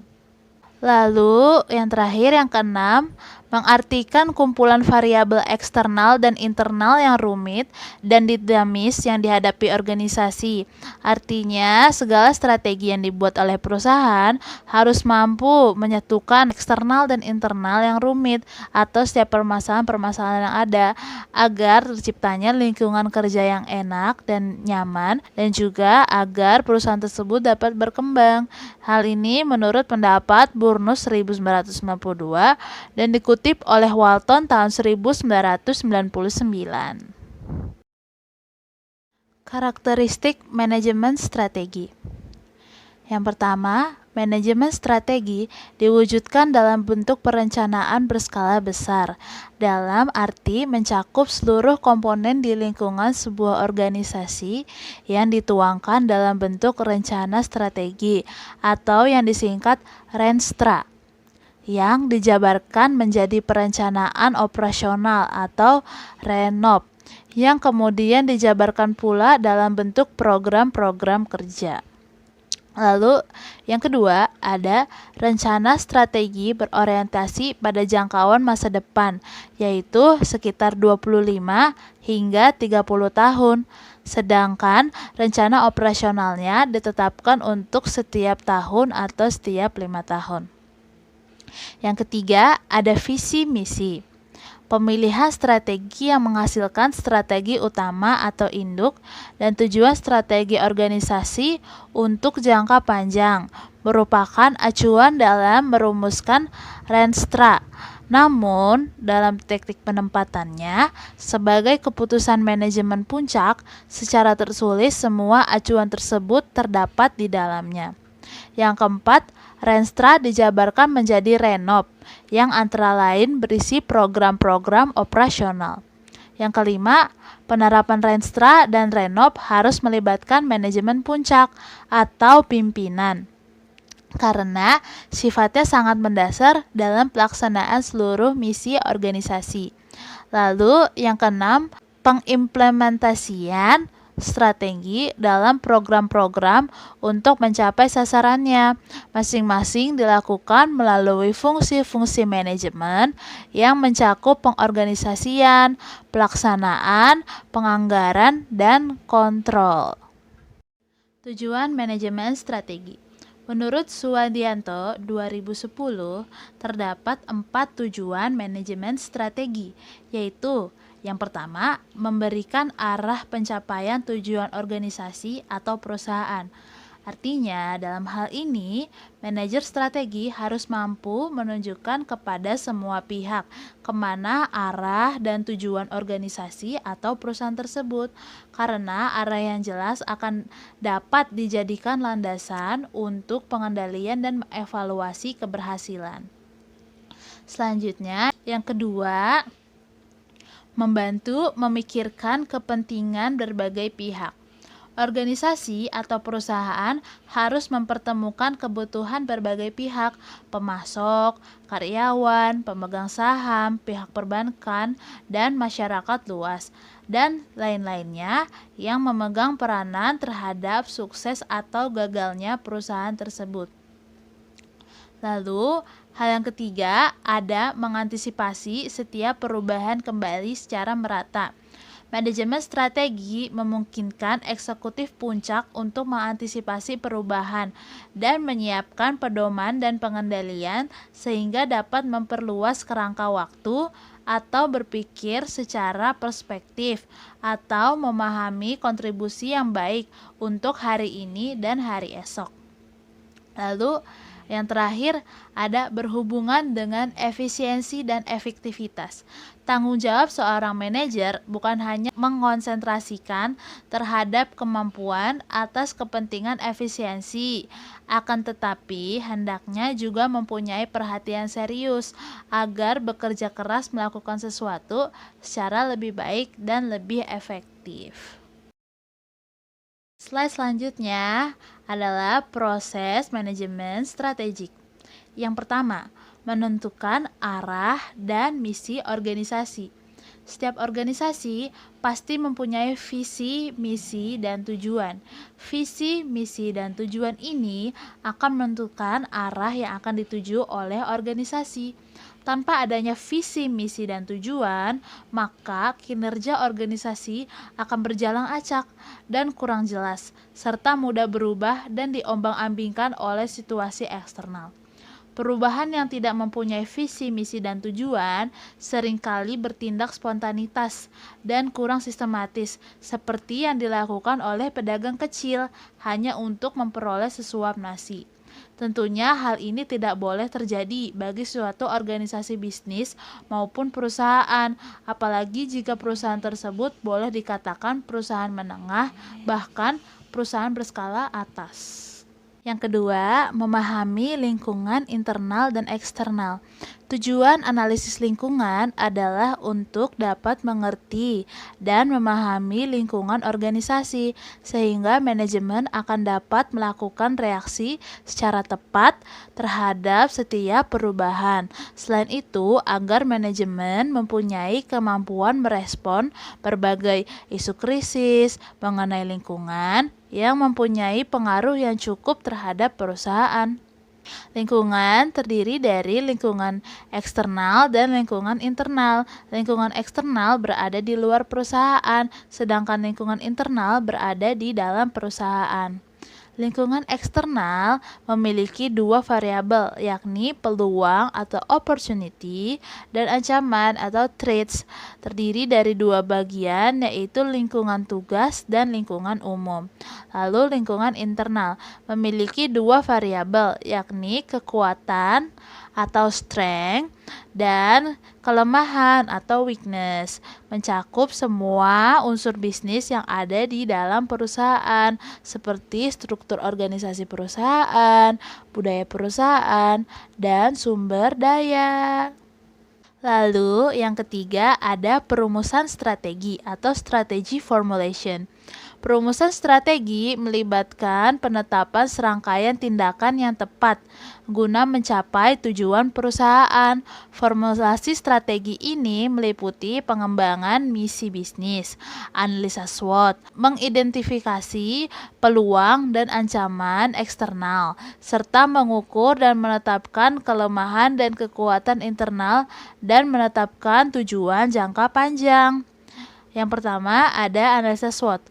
Lalu yang terakhir, yang keenam, mengartikan kumpulan variabel eksternal dan internal yang rumit dan dinamis yang dihadapi organisasi. Artinya, segala strategi yang dibuat oleh perusahaan harus mampu menyatukan eksternal dan internal yang rumit atau setiap permasalahan-permasalahan yang ada agar terciptanya lingkungan kerja yang enak dan nyaman dan juga agar perusahaan tersebut dapat berkembang. Hal ini menurut pendapat Burnus 1992 dan dikutip oleh Walton tahun 1999. Karakteristik manajemen strategi. Yang pertama, manajemen strategi diwujudkan dalam bentuk perencanaan berskala besar, dalam arti mencakup seluruh komponen di lingkungan sebuah organisasi yang dituangkan dalam bentuk rencana strategi atau yang disingkat Renstra, yang dijabarkan menjadi perencanaan operasional atau RENOP, yang kemudian dijabarkan pula dalam bentuk program-program kerja. Lalu yang kedua ada rencana strategi berorientasi pada jangkauan masa depan, yaitu sekitar 25 hingga 30 tahun. Sedangkan rencana operasionalnya ditetapkan untuk setiap tahun atau setiap 5 tahun. Yang ketiga ada visi misi. Pemilihan strategi yang menghasilkan strategi utama atau induk dan tujuan strategi organisasi untuk jangka panjang merupakan acuan dalam merumuskan Renstra. Namun, dalam teknik penempatannya, sebagai keputusan manajemen puncak, secara tertulis semua acuan tersebut terdapat di dalamnya. Yang keempat, Renstra dijabarkan menjadi RENOP, yang antara lain berisi program-program operasional. Yang kelima, penerapan Renstra dan RENOP harus melibatkan manajemen puncak atau pimpinan, karena sifatnya sangat mendasar dalam pelaksanaan seluruh misi organisasi. Lalu yang keenam, pengimplementasian strategi dalam program-program untuk mencapai sasarannya. Masing-masing dilakukan melalui fungsi-fungsi manajemen yang mencakup pengorganisasian, pelaksanaan, penganggaran, dan kontrol. Tujuan manajemen strategi. Menurut Suwadianto 2010, terdapat 4 tujuan manajemen strategi, yaitu yang pertama, memberikan arah pencapaian tujuan organisasi atau perusahaan. Artinya, dalam hal ini, manajer strategi harus mampu menunjukkan kepada semua pihak kemana arah dan tujuan organisasi atau perusahaan tersebut, karena arah yang jelas akan dapat dijadikan landasan untuk pengendalian dan evaluasi keberhasilan. Selanjutnya, yang kedua, membantu memikirkan kepentingan berbagai pihak. Organisasi atau perusahaan harus mempertemukan kebutuhan berbagai pihak, pemasok, karyawan, pemegang saham, pihak perbankan, dan masyarakat luas, dan lain-lainnya yang memegang peranan terhadap sukses atau gagalnya perusahaan tersebut. Lalu, hal yang ketiga ada mengantisipasi setiap perubahan kembali secara merata. Manajemen strategi memungkinkan eksekutif puncak untuk mengantisipasi perubahan dan menyiapkan pedoman dan pengendalian sehingga dapat memperluas kerangka waktu atau berpikir secara perspektif atau memahami kontribusi yang baik untuk hari ini dan hari esok. Lalu, yang terakhir ada berhubungan dengan efisiensi dan efektivitas. Tanggung jawab seorang manajer bukan hanya mengonsentrasikan terhadap kemampuan atas kepentingan efisiensi, akan tetapi hendaknya juga mempunyai perhatian serius agar bekerja keras melakukan sesuatu secara lebih baik dan lebih efektif. Slide selanjutnya adalah proses manajemen strategik. Yang pertama, menentukan arah dan misi organisasi. Setiap organisasi pasti mempunyai visi, misi, dan tujuan. Visi, misi, dan tujuan ini akan menentukan arah yang akan dituju oleh organisasi. Tanpa adanya visi, misi, dan tujuan, maka kinerja organisasi akan berjalan acak dan kurang jelas, serta mudah berubah dan diombang-ambingkan oleh situasi eksternal. Perubahan yang tidak mempunyai visi, misi, dan tujuan seringkali bertindak spontanitas dan kurang sistematis, seperti yang dilakukan oleh pedagang kecil hanya untuk memperoleh sesuap nasi. Tentunya hal ini tidak boleh terjadi bagi suatu organisasi bisnis maupun perusahaan, apalagi jika perusahaan tersebut boleh dikatakan perusahaan menengah, bahkan perusahaan berskala atas. Yang kedua, memahami lingkungan internal dan eksternal. Tujuan analisis lingkungan adalah untuk dapat mengerti dan memahami lingkungan organisasi, sehingga manajemen akan dapat melakukan reaksi secara tepat terhadap setiap perubahan. Selain itu, agar manajemen mempunyai kemampuan merespon berbagai isu krisis mengenai lingkungan yang mempunyai pengaruh yang cukup terhadap perusahaan. Lingkungan terdiri dari lingkungan eksternal dan lingkungan internal. Lingkungan eksternal berada di luar perusahaan, sedangkan lingkungan internal berada di dalam perusahaan. Lingkungan eksternal memiliki dua variabel, yakni peluang atau opportunity dan ancaman atau threats. Terdiri dari dua bagian, yaitu lingkungan tugas dan lingkungan umum. Lalu lingkungan internal memiliki dua variabel, yakni kekuatan atau strength dan kelemahan atau weakness, mencakup semua unsur bisnis yang ada di dalam perusahaan seperti struktur organisasi perusahaan, budaya perusahaan, dan sumber daya. Lalu yang ketiga ada perumusan strategi atau strategy formulation. Perumusan strategi melibatkan penetapan serangkaian tindakan yang tepat guna mencapai tujuan perusahaan. Formulasi strategi ini meliputi pengembangan misi bisnis, analisa SWOT, mengidentifikasi peluang dan ancaman eksternal, serta mengukur dan menetapkan kelemahan dan kekuatan internal dan menetapkan tujuan jangka panjang. Yang pertama ada analisa SWOT.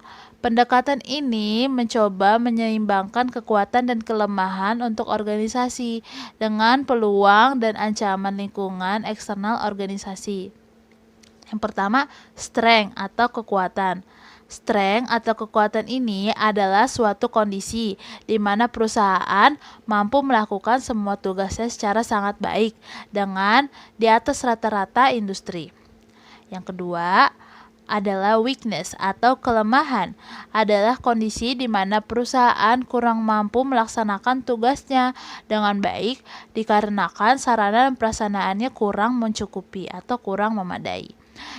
Pendekatan ini mencoba menyeimbangkan kekuatan dan kelemahan untuk organisasi dengan peluang dan ancaman lingkungan eksternal organisasi. Yang pertama, strength atau kekuatan. Strength atau kekuatan ini adalah suatu kondisi di mana perusahaan mampu melakukan semua tugasnya secara sangat baik dengan di atas rata-rata industri. Yang kedua, adalah weakness atau kelemahan, adalah kondisi di mana perusahaan kurang mampu melaksanakan tugasnya dengan baik dikarenakan sarana dan prasarananya kurang mencukupi atau kurang memadai.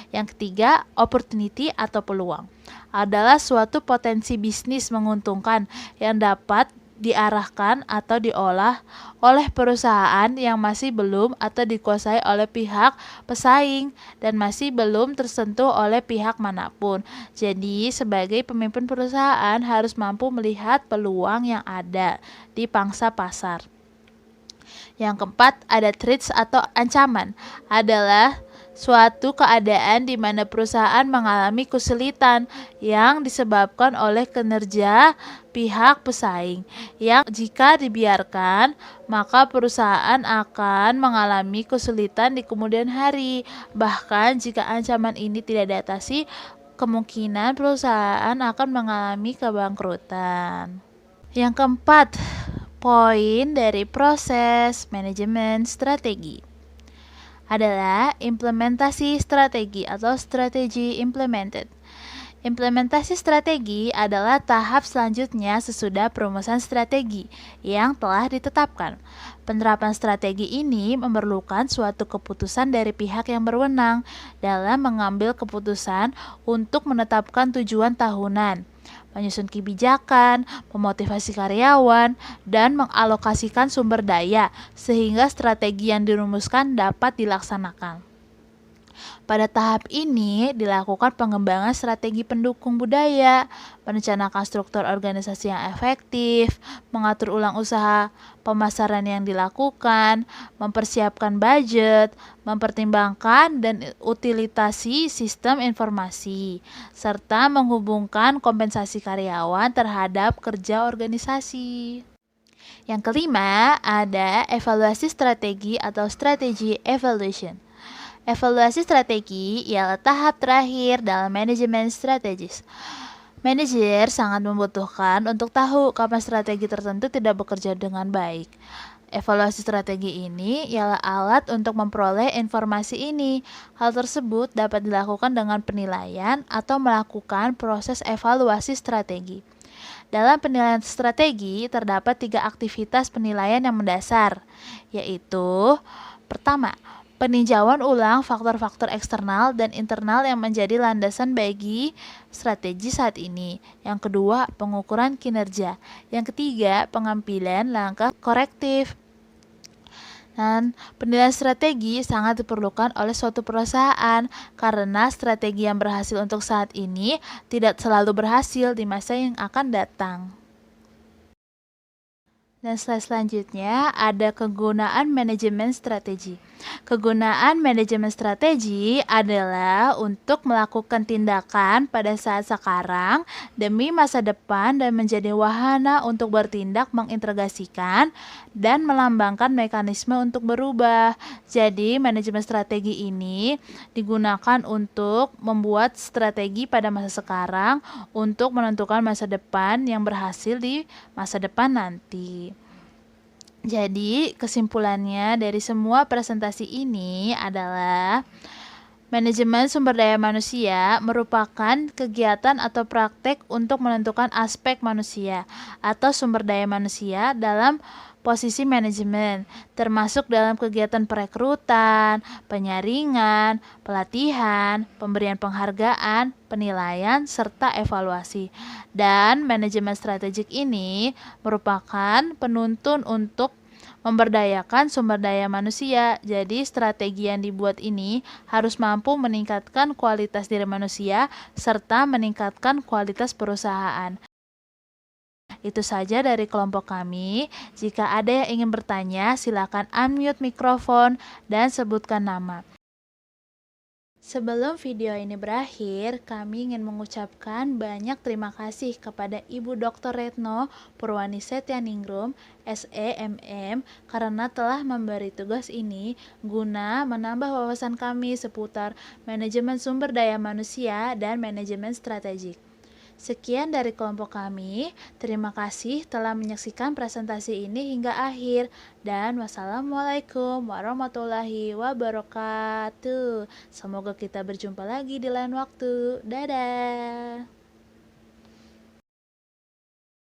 Yang ketiga, opportunity atau peluang, adalah suatu potensi bisnis menguntungkan yang dapat diarahkan atau diolah oleh perusahaan yang masih belum atau dikuasai oleh pihak pesaing dan masih belum tersentuh oleh pihak manapun. Jadi, sebagai pemimpin perusahaan harus mampu melihat peluang yang ada di pangsa pasar. Yang keempat, ada threats atau ancaman, adalah suatu keadaan di mana perusahaan mengalami kesulitan yang disebabkan oleh kinerja pihak pesaing, yang jika dibiarkan maka perusahaan akan mengalami kesulitan di kemudian hari. Bahkan jika ancaman ini tidak diatasi, kemungkinan perusahaan akan mengalami kebangkrutan. Yang keempat, poin dari proses manajemen strategi adalah implementasi strategi atau strategy implemented. Implementasi strategi adalah tahap selanjutnya sesudah perumusan strategi yang telah ditetapkan. Penerapan strategi ini memerlukan suatu keputusan dari pihak yang berwenang dalam mengambil keputusan untuk menetapkan tujuan tahunan, menyusun kebijakan, memotivasi karyawan, dan mengalokasikan sumber daya sehingga strategi yang dirumuskan dapat dilaksanakan. Pada tahap ini dilakukan pengembangan strategi pendukung budaya, merencanakan struktur organisasi yang efektif, mengatur ulang usaha pemasaran yang dilakukan, mempersiapkan budget, mempertimbangkan dan utilitasi sistem informasi, serta menghubungkan kompensasi karyawan terhadap kerja organisasi. Yang kelima, ada evaluasi strategi atau strategi evaluation. Evaluasi strategi ialah tahap terakhir dalam manajemen strategis. Manajer sangat membutuhkan untuk tahu kapan strategi tertentu tidak bekerja dengan baik. Evaluasi strategi ini ialah alat untuk memperoleh informasi ini. Hal tersebut dapat dilakukan dengan penilaian atau melakukan proses evaluasi strategi. Dalam penilaian strategi, terdapat 3 aktivitas penilaian yang mendasar, yaitu pertama, peninjauan ulang faktor-faktor eksternal dan internal yang menjadi landasan bagi strategi saat ini. Yang kedua, pengukuran kinerja. Yang ketiga, pengambilan langkah korektif. Dan penilaian strategi sangat diperlukan oleh suatu perusahaan karena strategi yang berhasil untuk saat ini tidak selalu berhasil di masa yang akan datang. Dan slide selanjutnya ada kegunaan manajemen strategi. Kegunaan manajemen strategi adalah untuk melakukan tindakan pada saat sekarang demi masa depan dan menjadi wahana untuk bertindak mengintegrasikan dan melambangkan mekanisme untuk berubah. Jadi, manajemen strategi ini digunakan untuk membuat strategi pada masa sekarang untuk menentukan masa depan yang berhasil di masa depan nanti. Jadi, kesimpulannya dari semua presentasi ini adalah manajemen sumber daya manusia merupakan kegiatan atau praktek untuk menentukan aspek manusia atau sumber daya manusia dalam posisi manajemen, termasuk dalam kegiatan perekrutan, penyaringan, pelatihan, pemberian penghargaan, penilaian, serta evaluasi. Dan manajemen strategik ini merupakan penuntun untuk memberdayakan sumber daya manusia. Jadi strategi yang dibuat ini harus mampu meningkatkan kualitas diri manusia serta meningkatkan kualitas perusahaan. Itu saja dari kelompok kami. Jika ada yang ingin bertanya, silakan unmute mikrofon dan sebutkan nama. Sebelum video ini berakhir, kami ingin mengucapkan banyak terima kasih kepada Ibu Dr. Retno Purwani Setyaningrum, SEMM, karena telah memberi tugas ini guna menambah wawasan kami seputar manajemen sumber daya manusia dan manajemen strategik. Sekian dari kelompok kami. Terima kasih telah menyaksikan presentasi ini hingga akhir. Dan wassalamualaikum warahmatullahi wabarakatuh. Semoga kita berjumpa lagi di lain waktu. Dadah.